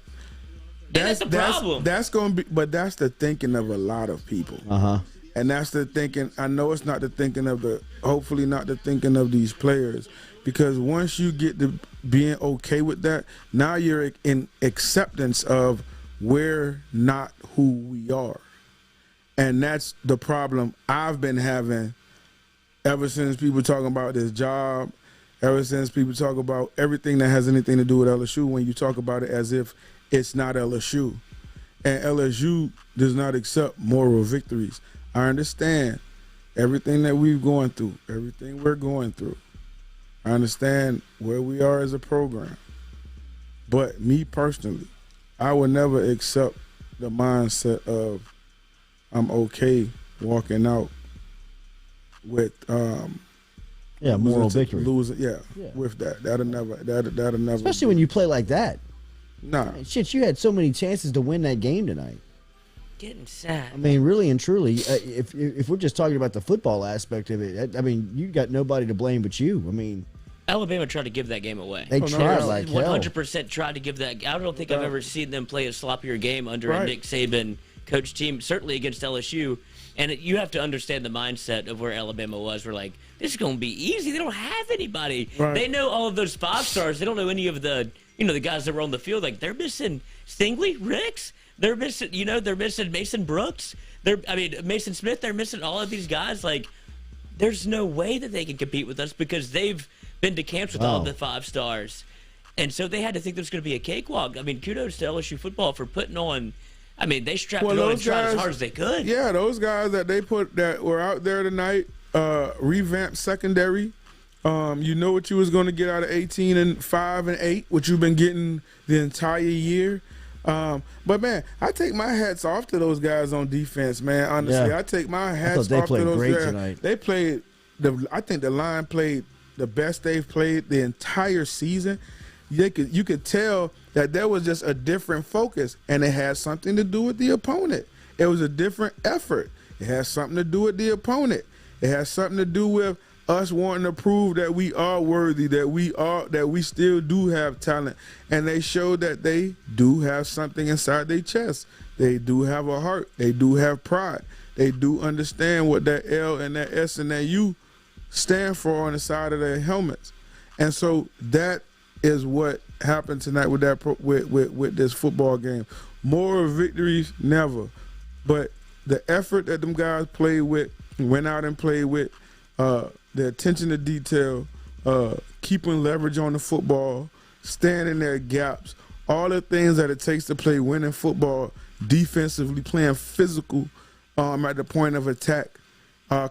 That's the problem. That's going to be, but that's the thinking of a lot of people. Uh-huh. And that's the thinking. I know it's not the thinking of hopefully not the thinking of these players, because once you get to being okay with that, now you're in acceptance of we're not who we are. And that's the problem I've been having ever since people talking about this job, ever since people talk about everything that has anything to do with LSU, when you talk about it as if it's not LSU. And LSU does not accept moral victories. I understand everything that we've gone through, everything we're going through. I understand where we are as a program. But me personally, I would never accept the mindset of I'm okay walking out with moral victory. With that. That'll never Especially when you play like that. Nah. Shit, you had so many chances to win that game tonight. Getting sad. I mean, really and truly, if we're just talking about the football aspect of it, I mean, you got nobody to blame but you. I mean, Alabama tried to give that game away. They tried like hell. 100% tried to give that. I don't think I've ever seen them play a sloppier game under a Nick Saban coach team, certainly against LSU. And you have to understand the mindset of where Alabama was. We're like, this is going to be easy. They don't have anybody. Right. They know all of those 5-stars. They don't know any of the, the guys that were on the field. Like, they're missing Stingley, Ricks. They're missing, they're missing Mason Brooks. Mason Smith. They're missing all of these guys. Like, there's no way that they can compete with us because they've been to camps with all of the 5-stars. And so they had to think there was going to be a cakewalk. I mean, kudos to LSU football for putting on. I mean, they strapped it on and tried as hard as they could. Yeah, those guys that they put that were out there tonight, revamped secondary. You know what you was going to get out of 18 and 5 and 8, what you've been getting the entire year. But man, I take my hats off to those guys on defense, man. Honestly, I take my hats off to those guys. Tonight. They played. I think the line played the best they've played the entire season. You could tell that there was just a different focus, and it had something to do with the opponent. It was a different effort. It has something to do with the opponent. It has something to do with us wanting to prove that we are worthy, that we still do have talent. And they showed that they do have something inside their chest. They do have a heart. They do have pride. They do understand what that L and that S and that U stand for on the side of their helmets. And so that is what happened tonight with that with this football game. More victories, never. But the effort that them guys played with, went out and played with, the attention to detail, keeping leverage on the football, staying in their gaps, all the things that it takes to play winning football defensively, playing physical at the point of attack,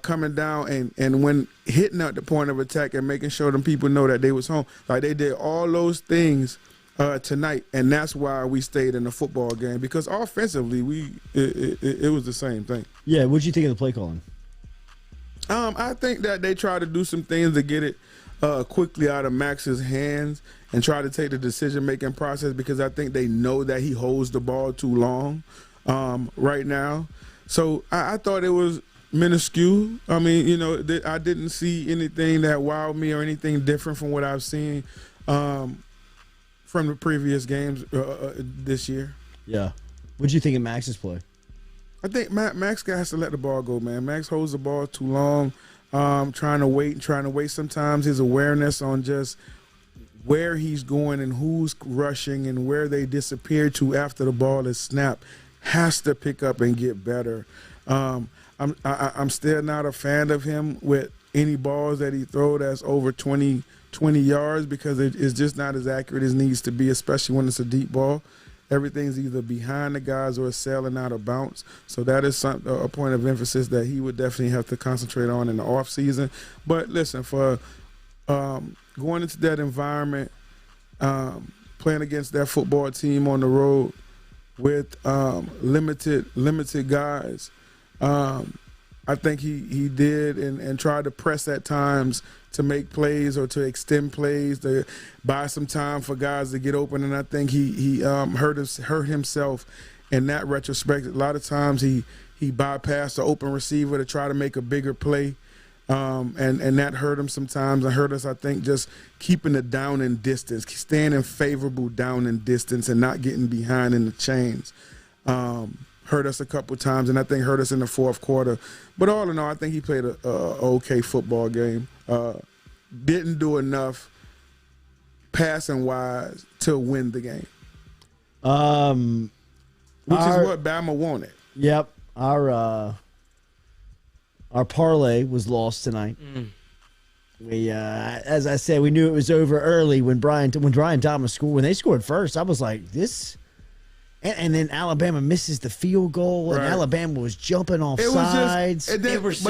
coming down and when hitting at the point of attack and making sure them people know that they was home. Like they did all those things tonight, and that's why we stayed in the football game, because offensively it was the same thing. Yeah, what'd you think of the play calling? I think that they try to do some things to get it quickly out of Max's hands and try to take the decision-making process, because I think they know that he holds the ball too long right now. So I thought it was minuscule. I mean, I didn't see anything that wowed me or anything different from what I've seen from the previous games this year. Yeah. What'd you think of Max's play? I think Max has to let the ball go, man. Max holds the ball too long, trying to wait. Sometimes his awareness on just where he's going and who's rushing and where they disappear to after the ball is snapped has to pick up and get better. I'm still not a fan of him with any balls that he throws that's over 20 yards because it's just not as accurate as it needs to be, especially when it's a deep ball. Everything's either behind the guys or it's sailing out of bounds. So that is a point of emphasis that he would definitely have to concentrate on in the offseason. But listen, for going into that environment, playing against that football team on the road with limited guys, I think he did and tried to press at times to make plays or to extend plays, to buy some time for guys to get open. And I think he hurt himself in that retrospect. A lot of times he bypassed the open receiver to try to make a bigger play. And that hurt him sometimes. It hurt us, I think, just keeping it down in distance, staying in favorable down in distance and not getting behind in the chains. Hurt us a couple times, and I think hurt us in the fourth quarter. But all in all, I think he played a okay football game. Didn't do enough passing-wise to win the game. Which is what Bama wanted. Yep. Our parlay was lost tonight. We, as I said, we knew it was over early when Brian Thomas scored. When they scored first, I was like, this. And then Alabama misses the field goal, and Alabama was jumping off sides. But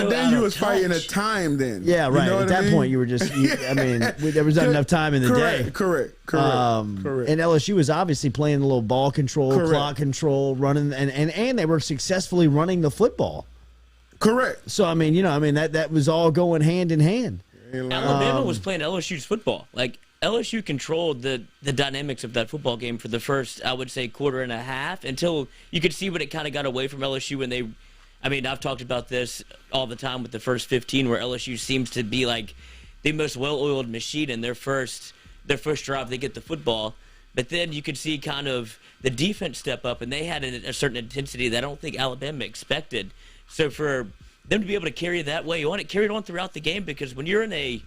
then you was fighting a time then. Yeah, right. At that point, you were just, there was not enough time in the day. Correct. And LSU was obviously playing a little ball control, clock control, running, and they were successfully running the football. Correct. So, that was all going hand in hand. Alabama was playing LSU's football. Like, LSU controlled the dynamics of that football game for the first, I would say, quarter and a half until you could see when it kind of got away from LSU when they – I've talked about this all the time with the first 15 where LSU seems to be like the most well-oiled machine in their first drive. They get the football. But then you could see kind of the defense step up, and they had a certain intensity that I don't think Alabama expected. So for them to be able to carry that way on, it carried on throughout the game because when you're in a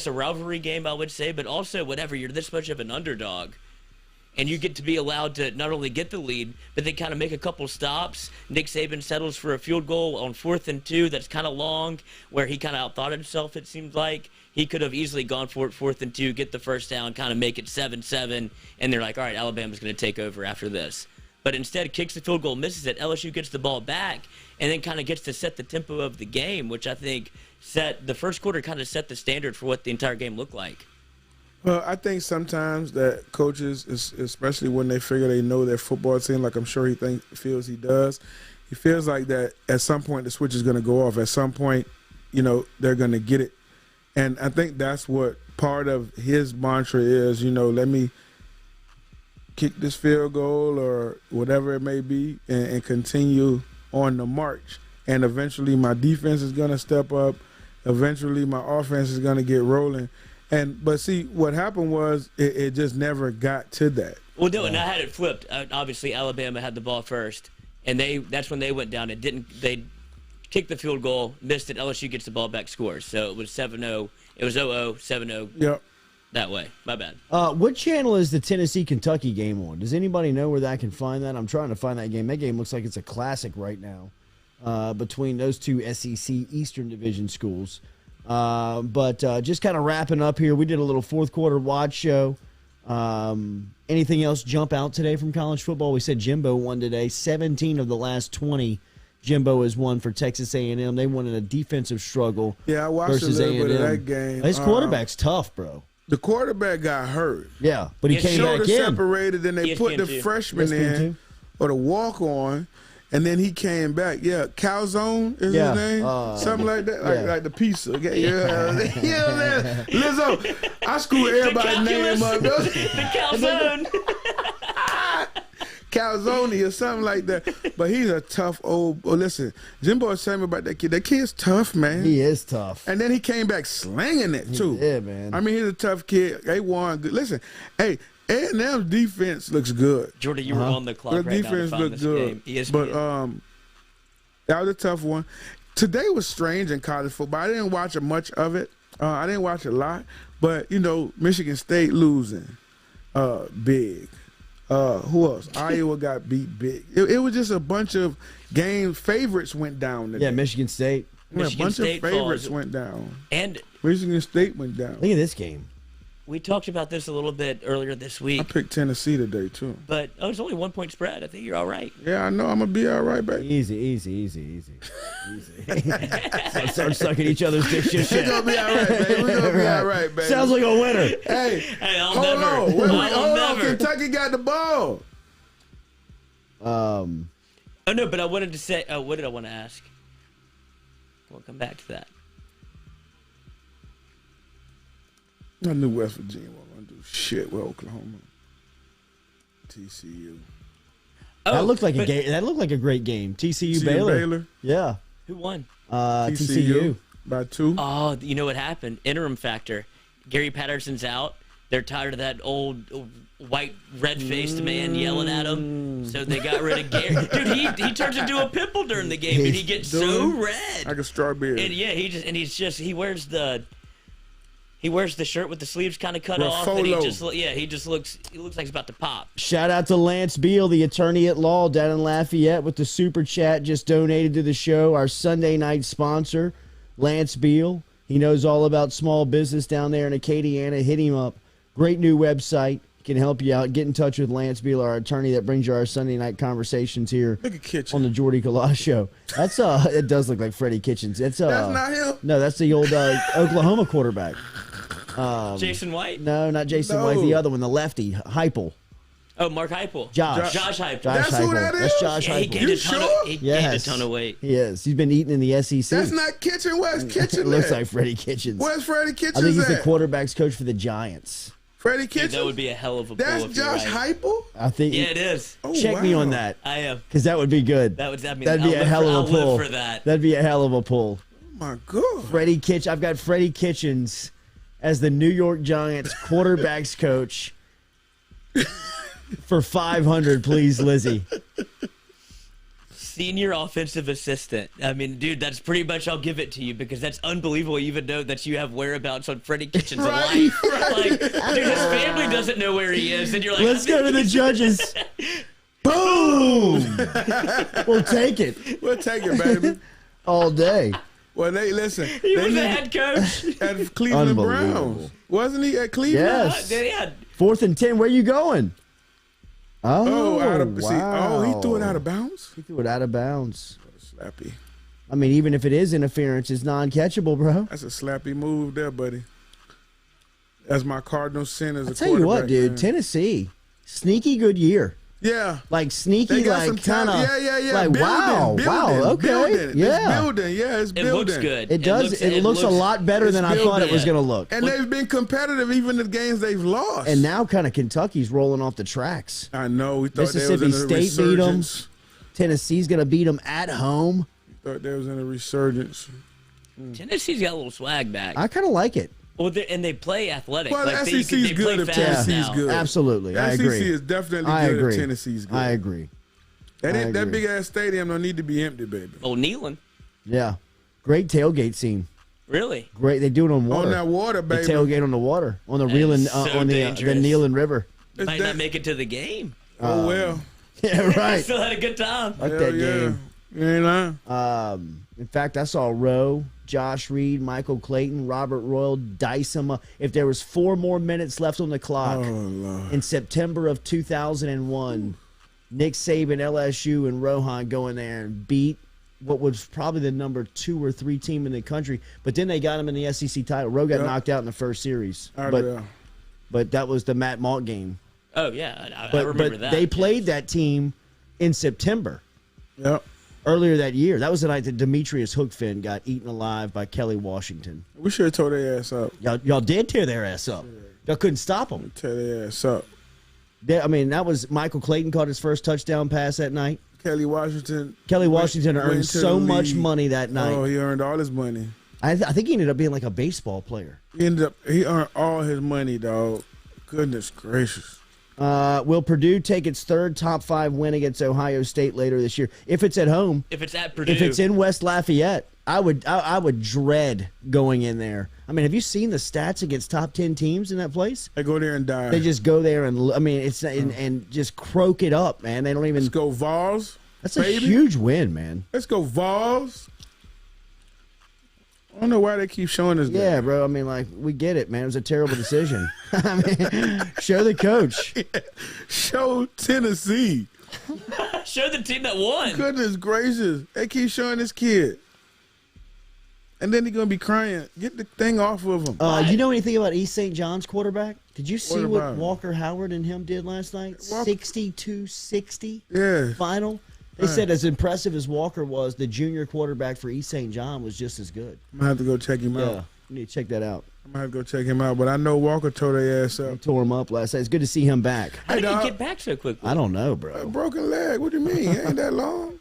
rivalry game, I would say, but also whenever you're this much of an underdog and you get to be allowed to not only get the lead, but they kind of make a couple stops. Nick Saban settles for a field goal on 4th and 2 that's kind of long, where he kind of outthought himself, it seems like. He could have easily gone for it 4th and 2, get the first down, kind of make it 7-7, and they're like, all right, Alabama's going to take over after this. But instead kicks the field goal, misses it. LSU gets the ball back and then kind of gets to set the tempo of the game, which I think the first quarter kind of set the standard for what the entire game looked like. Well, I think sometimes that coaches, especially when they figure they know their football team, like I'm sure he feels he does, he feels like that at some point the switch is going to go off. At some point, they're going to get it. And I think that's what part of his mantra is, let me kick this field goal or whatever it may be and continue on the march. And eventually my defense is going to step up. Eventually my offense is going to get rolling. But see, what happened was it just never got to that. Well, no, and I had it flipped. Obviously, Alabama had the ball first, and that's when they went down. They kicked the field goal, missed it. LSU gets the ball back, scores. So it was 7-0. It was 0-0, 7-0. Yep. That way. My bad. What channel is the Tennessee-Kentucky game on? Does anybody know where I can find that? I'm trying to find that game. That game looks like it's a classic right now between those two SEC Eastern Division schools. But just kind of wrapping up here, we did a little fourth quarter watch show. Anything else jump out today from college football? We said Jimbo won today. 17 of the last 20 Jimbo has won for Texas A&M. They won in a defensive struggle. Yeah, I watched versus a little A&M. bit of that game. His quarterback's tough, bro. The quarterback got hurt. Yeah, but he came back in. Separated, and they put the freshman in or the walk-on. And then he came back. Yeah, Calzone is his name? Something like that. Like the pizza. Yeah. Lizzo, I screw everybody's name up. The Calzone. Calzone or something like that. But he's a tough old. Well, listen, Jimbo was telling me about that kid. That kid's tough, man. He is tough. And then he came back slinging it, too. Yeah, man. I mean, he's a tough kid. They won good. Listen, hey, A&M's defense looks good. Jordy, you were on the clock right now to find this game. ESPN. That was a tough one. Today was strange in college football. I didn't watch much of it. I didn't watch a lot. But, Michigan State losing big. Who else? Iowa got beat big. It was just a bunch of games. Favorites went down today. Yeah, Michigan State. A bunch of favorites went down. And Michigan State went down. Look at this game. we talked about this a little bit earlier this week. I picked Tennessee today, too. But it's only 1 point spread. I think you're all right. Yeah, I know. I'm going to be all right, baby. Easy. Start sucking each other's dick. We're going to be all right, baby. We're going to be all right, baby. Sounds like a winner. Hey, hold on. Hold on. Kentucky got the ball. Oh, no, but I wanted to say, what did I want to ask? We'll come back to that. I knew West Virginia wasn't going to do shit with Oklahoma. TCU. Oh, that looked like a game. That looked like a great game. TCU Baylor. Yeah. Who won? TCU by 2. Oh, you know what happened? Interim factor. Gary Patterson's out. They're tired of that old white, red-faced man yelling at them. So they got rid of Gary. Dude, he turns into a pimple during the game, and he gets so red. Like a strawberry. And yeah, he wears the shirt with the sleeves kind of cut off, and he looks like he's about to pop. Shout out to Lance Beal, the attorney at law down in Lafayette, with the super chat just donated to the show. Our Sunday night sponsor, Lance Beal. He knows all about small business down there in Acadiana. Hit him up. Great new website. Can help you out. Get in touch with Lance Beal, our attorney that brings you our Sunday night conversations here on the Jordy Culotta show. That's it does look like Freddie Kitchens. That's not him. No, that's the old Oklahoma quarterback. Jason White? No, not Jason White. The other one, the lefty, Heupel. Oh, Mark Heupel. Josh Heupel. That's who that is? That's Josh Heupel. He gained a ton of weight. He is. He's been eating in the SEC. That's not Kitchen. Where's Kitchen? It looks like Freddie Kitchens. Where's Freddie Kitchens? I think he's the quarterback's coach for the Giants. Freddie Kitchens? That would be a hell of a pull. That's Josh Heupel? I think. Yeah, it is. Check me on that. I am. Because that would be good. That'd be a hell of a pull. I'll live for that. That'd be a hell of a pull. Oh, my God. Freddie Kitchens. I've got Freddie Kitchens as the New York Giants quarterback's coach for 500, please, Lizzie. Senior offensive assistant. I mean, dude, that's pretty much, I'll give it to you, because that's unbelievable. You even know that you have whereabouts on Freddie Kitchens' life. Like, dude, his family doesn't know where he is, and you're like, let's go to the judges. Boom! We'll take it. We'll take it, baby. All day. Well, listen. He was the head coach at Cleveland Browns. Wasn't he at Cleveland? Yes. Yeah. 4th and 10. Where you going? Wow. He He threw it out of bounds? He threw it out of bounds. Slappy. I mean, even if it is interference, it's non-catchable, bro. That's a slappy move there, buddy. That's my Cardinal sin as a quarterback. I'll tell you what, dude. Man. Tennessee, sneaky good year. Yeah. Like sneaky, like kind of. Yeah. Like, wow. Okay. It's building. Yeah, it's building. It looks good. It does. It looks a lot better than I thought it was going to look. And they've been competitive even the games they've lost. And now kind of Kentucky's rolling off the tracks. I know. We thought Mississippi they was in a State beat them. resurgence. Tennessee's going to beat them at home. We thought they was in a resurgence. Tennessee's got a little swag back. I kind of like it. Well, and they play athletic. Well, like the SEC's good if Tennessee's good. Absolutely. I agree. SEC is definitely good if Tennessee's good. I agree. That big-ass stadium don't need to be empty, baby. Oh, Neyland. Yeah. Great tailgate scene. Really? Great. They do it on water. On that water, baby. They tailgate on the water. On the on the Neyland River. Might not make it to the game. Oh, well. Yeah, right. Still had a good time. Like that game. You ain't lying. In fact, I saw Rowe, Josh Reed, Michael Clayton, Robert Royal, dice him up. If there was 4 more minutes left on the clock in September of 2001, Nick Saban, LSU, and Rohan go in there and beat what was probably the number 2 or 3 team in the country. But then they got him in the SEC title. Rowe got knocked out in the first series. But that was the Matt Malt game. Oh, yeah. I remember that. They played that team in September. Yep. Earlier that year. That was the night that Demetrius Hookfin got eaten alive by Kelly Washington. We should have tore their ass up. Y'all did tear their ass up. Y'all couldn't stop them. Tear their ass up. That was Michael Clayton caught his first touchdown pass that night. Kelly Washington earned so much money that night. Oh, he earned all his money. I think he ended up being like a baseball player. He earned all his money, dog. Goodness gracious. Will Purdue take its third top 5 win against Ohio State later this year? If it's at home, if it's at Purdue, if it's in West Lafayette, I would dread going in there. I mean, have you seen the stats against top 10 teams in that place? They go there and die. They just go there and it's and just croak it up, man. They don't even. Let's go Vols. That's a huge win, man. Let's go Vols. I don't know why they keep showing us that. Yeah, bro. I mean, like, we get it, man. It was a terrible decision. I mean, show the coach. Yeah. Show Tennessee. Show the team that won. Goodness gracious. They keep showing this kid. And then he's going to be crying. Get the thing off of him. You know anything about East St. John's quarterback? Did you see what Walker Howard and him did last night? 62-60 final. They said as impressive as Walker was, the junior quarterback for East St. John was just as good. I'm going to have to go check him out. Yeah, you need to check that out. I'm going to have to go check him out. But I know Walker tore their ass up. He tore him up last night. It's good to see him back. How did he get back so quickly? I don't know, bro. A broken leg. What do you mean? It ain't that long.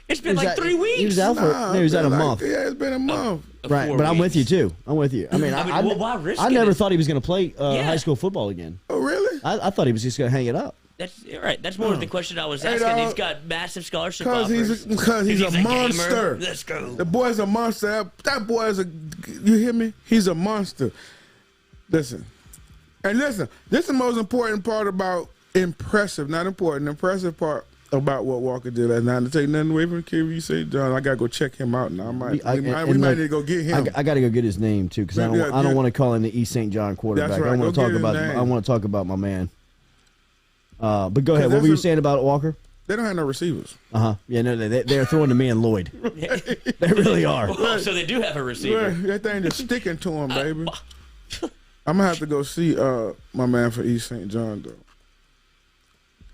It's been like 3 weeks. He was out he was out a month. Yeah, it's been a month. Right, but I'm with you, too. I'm with you. I mean, why risk I never it? thought he was going to play high school football again. Oh, really? I thought he was just going to hang it up. That's right. That's more of the question I was asking. He's got massive scholarship Because offers. he's a monster. Let's go. The boy's a monster. That boy is you hear me? He's a monster. Listen. This is the most important part about impressive part about what Walker did last night. To take nothing away from KV, say, John, I got to go check him out now. We might need to go get him. I got to go get his name, too, because I don't want to call him the East St. John quarterback. That's right. I want to talk about my man. But go ahead. What were you saying about Walker? They don't have no receivers. Yeah, no, they're throwing to me and Lloyd. They really are. Well, so they do have a receiver. That thing just sticking to him, baby. I'm gonna have to go see my man for East St. John though,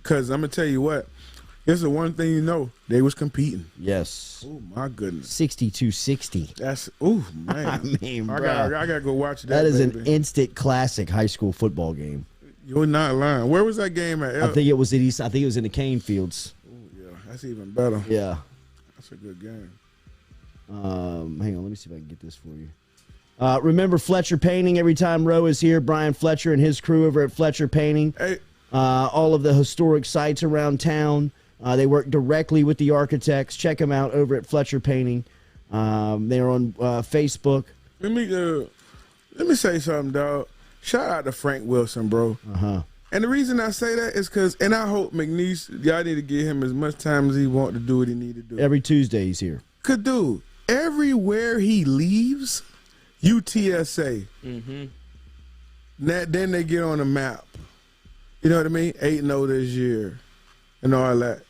because I'm gonna tell you what. Here's the one thing you know: they was competing. Yes. Oh my goodness. 62-60. That's man. I mean, bro, I gotta go watch that. That is baby. an instant classic high school football game. You're not lying. Where was that game at? I think it was at East. I think it was in the Cane Fields. Oh yeah, that's even better. Yeah. That's a good game. Hang on, let me see if I can get this for you. Remember Fletcher Painting? Every time Roe is here, Brian Fletcher and his crew over at Fletcher Painting. Hey. All of the historic sites around town. They work directly with the architects. Check them out over at Fletcher Painting. They are on Facebook. Let me say something, dog. Shout out to Frank Wilson, bro. And the reason I say that is because, and I hope McNeese, y'all need to give him as much time as he want to do what he need to do. Every Tuesday he's here. Could do. Everywhere he leaves, UTSA. Then they get on the map. You know what I mean? 8-0 this year and all that.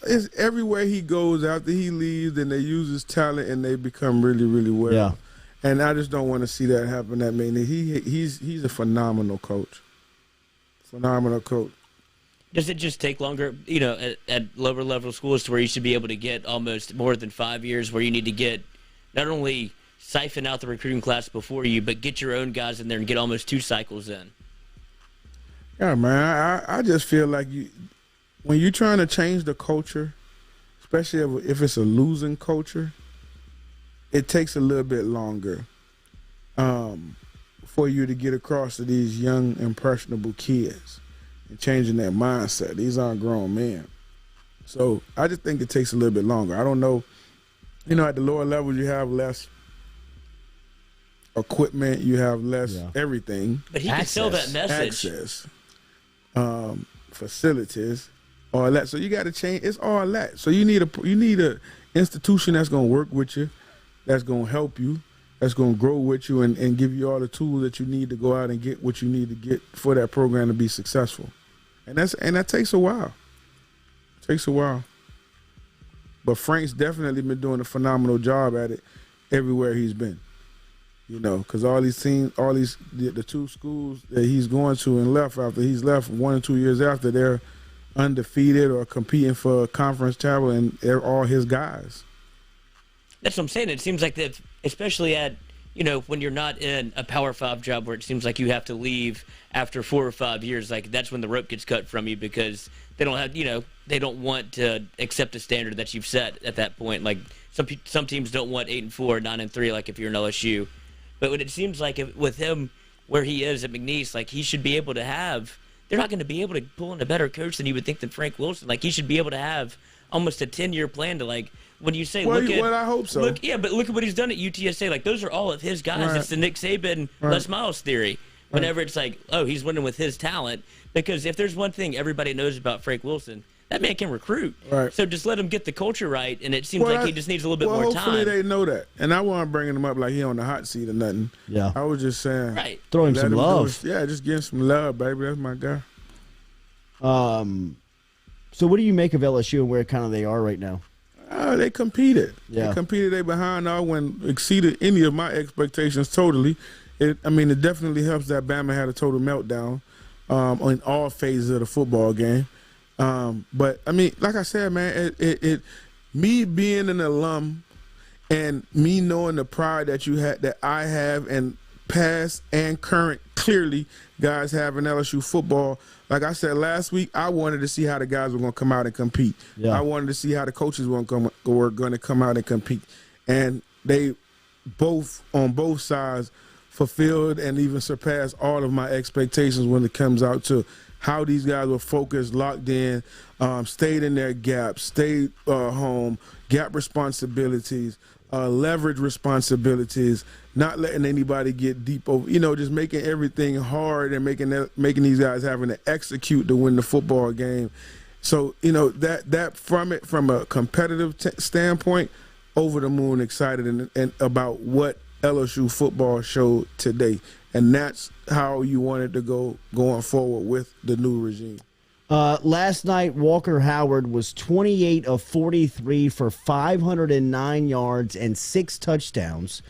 It's everywhere he goes after he leaves, and they use his talent and they become really, really well. Yeah. And I just don't want to see that happen. That mean he's a phenomenal coach. Phenomenal coach. Does it just take longer, at lower level schools to where you should be able to get almost more than 5 years, where you need to get not only siphon out the recruiting class before you, but get your own guys in there and get almost 2 cycles in? Yeah, man. I just feel like when you're trying to change the culture, especially if it's a losing culture, it takes a little bit longer for you to get across to these young, impressionable kids and changing their mindset. These aren't grown men. So I just think it takes a little bit longer. I don't know. At the lower levels, you have less equipment. You have less everything. But he can sell that message. Access, facilities, all that. So you got to change. It's all that. So you need a institution that's going to work with you, that's going to help you, that's going to grow with you and give you all the tools that you need to go out and get what you need to get for that program to be successful. And that takes a while. It takes a while. But Frank's definitely been doing a phenomenal job at it everywhere he's been. Because all these teams, the 2 schools that he's going to and left after he's left 1 or 2 years after, they're undefeated or competing for a conference title, and they're all his guys. That's what I'm saying. It seems like that, especially at, when you're not in a Power 5 job where it seems like you have to leave after 4 or 5 years, like that's when the rope gets cut from you, because they don't have, they don't want to accept a standard that you've set at that point. Like some teams don't want 8-4, 9-3, like if you're an LSU. But when it seems like with him where he is at McNeese, like he should be able to have. They're not going to be able to pull in a better coach than you would think than Frank Wilson. Like he should be able to have almost a 10-year plan to like. When you say well, I hope so. But look at what he's done at UTSA. Like those are all of his guys. Right. It's the Nick Saban, Les Miles theory. Whenever it's like, oh, he's winning with his talent. Because if there's one thing everybody knows about Frank Wilson, that man can recruit. Right. So just let him get the culture right, and it seems like he just needs a little bit more time. Hopefully they know that. And I wasn't bringing him up like he on the hot seat or nothing. Yeah. I was just saying. Right. Throw him some love. Yeah, just give him some love, baby. That's my guy. So what do you make of LSU and where kind of they are right now? They competed. Yeah. They competed. They behind all when exceeded any of my expectations totally. It definitely helps that Bama had a total meltdown on all phases of the football game. But I mean, like I said, man, me being an alum and me knowing the pride that I have and past and current clearly guys have in LSU football. Like I said last week, I wanted to see how the guys were going to come out and compete. Yeah. I wanted to see how the coaches were going to come out and compete. And they both, on both sides, fulfilled and even surpassed all of my expectations when it comes out to how these guys were focused, locked in, stayed in their gaps, stayed home, gap responsibilities, leverage responsibilities, not letting anybody get deep over, just making everything hard and making these guys having to execute to win the football game. So, from a competitive standpoint, over the moon excited and about what LSU football showed today. And that's how you want it to go going forward with the new regime. Last night, Walker Howard was 28 of 43 for 509 yards and 6 touchdowns,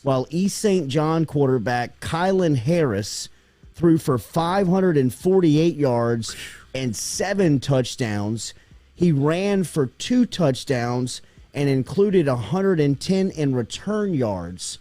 while East St. John quarterback Kylan Harris threw for 548 yards and 7 touchdowns. He ran for 2 touchdowns and included 110 in return yards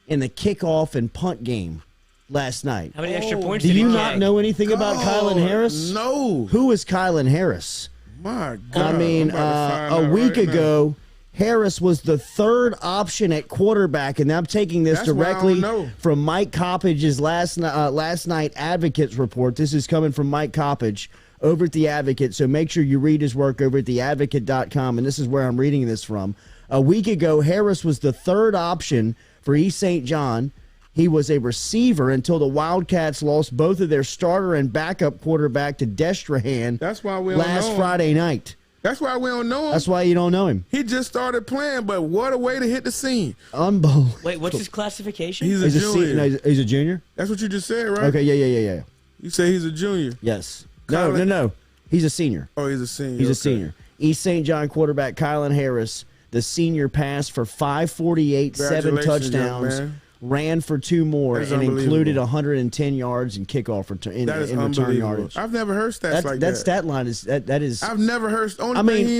in the kickoff and punt game last night. How many extra points do did he you kick? not know anything about Kylan Harris? No. Who is Kylan Harris? My God. I mean, a week ago, Harris was the 3rd option at quarterback, and I'm taking this directly from Mike Coppage's last night Advocates report. This is coming from Mike Coppage over at The Advocate, so make sure you read his work over at theadvocate.com, and this is where I'm reading this from. A week ago, Harris was the 3rd option for East St. John. He was a receiver until the Wildcats lost both of their starter and backup quarterback to Destrehan last Friday night. That's why we don't know him. That's why you don't know him. He just started playing, but what a way to hit the scene. Unbelievable. Wait, what's his classification? He's a junior. He's a junior? That's what you just said, right? Okay, yeah. You say he's a junior. Yes. No. He's a senior. Oh, he's a senior. He's a senior. East St. John quarterback Kylan Harris, the senior, passed for 548, 7 touchdowns, ran for 2 more, and included 110 yards in kickoff in return yardage. I've never heard stats like that. That stat line is that is. I've never heard.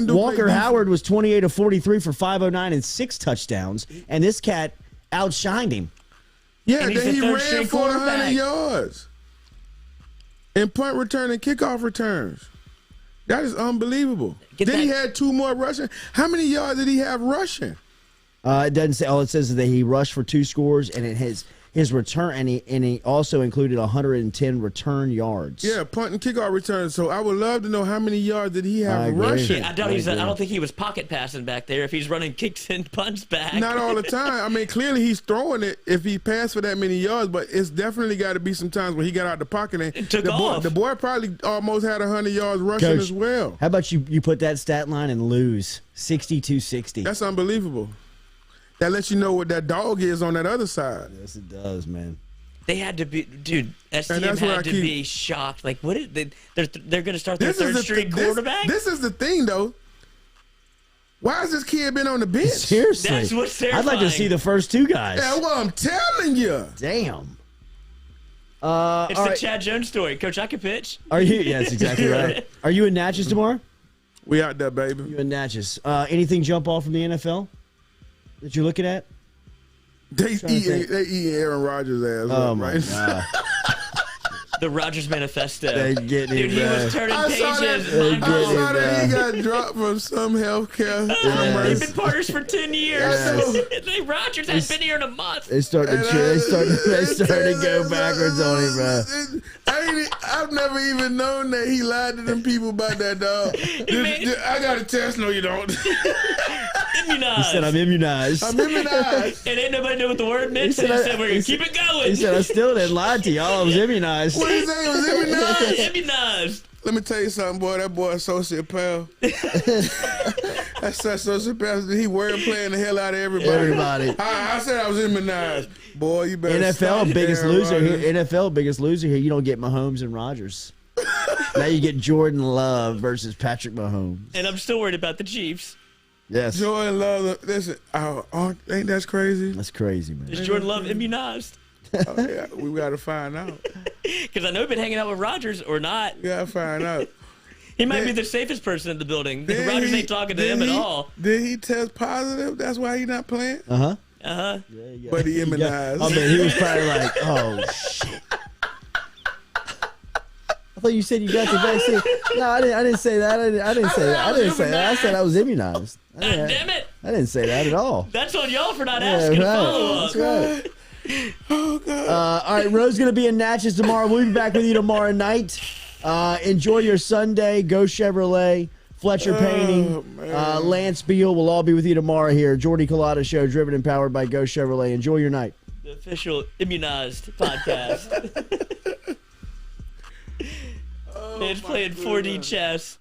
Walker Howard was 28 of 43 for 509 and 6 touchdowns, and this cat outshined him. Yeah, then he ran for 100 yards in punt return and kickoff returns. That is unbelievable. Then he had 2 more rushing. How many yards did he have rushing? It doesn't say. All it says is that he rushed for 2 scores, and his return, and he also included 110 return yards. Yeah, punt and kickoff returns. So I would love to know how many yards did he have rushing. Yeah, I don't think he was pocket passing back there if he's running kicks and punts back. Not all the time. I mean, clearly he's throwing it if he passed for that many yards, but it's definitely got to be some times when he got out the pocket and the boy probably almost had 100 yards rushing as well. How about you put that stat line and lose 60-60? That's unbelievable. That lets you know what that dog is on that other side. Yes, it does, man. They had to be, dude. STM had to be shocked. Like, what is they're going to start their third string quarterback? This is the thing, though. Why has this kid been on the bench? Seriously, that's what's terrifying. I'd like to see the first 2 guys. Yeah, well, I'm telling you. Damn. It's the Chad Jones story, Coach. I can pitch. Are you? Yeah, that's exactly right. Are you in Natchez tomorrow? We out there, baby. You in Natchez? Anything jump off from the NFL that you're looking at? They eat Aaron Rodgers' ass. Oh, my God. The Rodgers Manifesto. They get him, Dude, he bro. was turning I saw pages. that. I saw that he got dropped from some healthcare. They've been partners for 10 years. Yes. Rodgers hasn't been here in a month. They started to go backwards on him, bro. I've never even known that he lied to them people about that dog. I got a test. No, you don't. Immunized. He said, I'm immunized. I'm immunized. And ain't nobody know what the word meant. He So he said, said, we're going to keep it going. He said, I still didn't lie to y'all. I was immunized. What did he say? He was immunized. Immunized. Let me tell you something, boy. That boy associate pal. That's such associate pal. He word playing the hell out of everybody. I said I was immunized. Boy, you better NFL biggest Aaron loser Rodgers. here. NFL biggest loser here. You don't get Mahomes and Rodgers. Now you get Jordan Love versus Patrick Mahomes. And I'm still worried about the Chiefs. Yes. Jordan Love. Listen, ain't that crazy? That's crazy, man. Is Jordan Love immunized? Oh, yeah, we got to find out. Because I know he's been hanging out with Rodgers or not. We got to find out. He might be the safest person in the building. Did Rodgers ain't talking to him at all. Did he test positive? That's why he not playing? Uh-huh. Uh-huh. Yeah. But he immunized. I mean, he was probably like, oh, shit. I thought you said you got the vaccine. No, I didn't say that. I didn't say that. I didn't say that. I said I was immunized. God damn it. I didn't say that at all. That's on y'all for not asking to follow up. That's right. Oh, God. All right, Ro's going to be in Natchez tomorrow. We'll be back with you tomorrow night. Enjoy your Sunday. Go Chevrolet. Fletcher Painting. Lance Beal will all be with you tomorrow here. Jordy Culotta Show, driven and powered by Go Chevrolet. Enjoy your night. The official immunized podcast. It's playing 4D chess.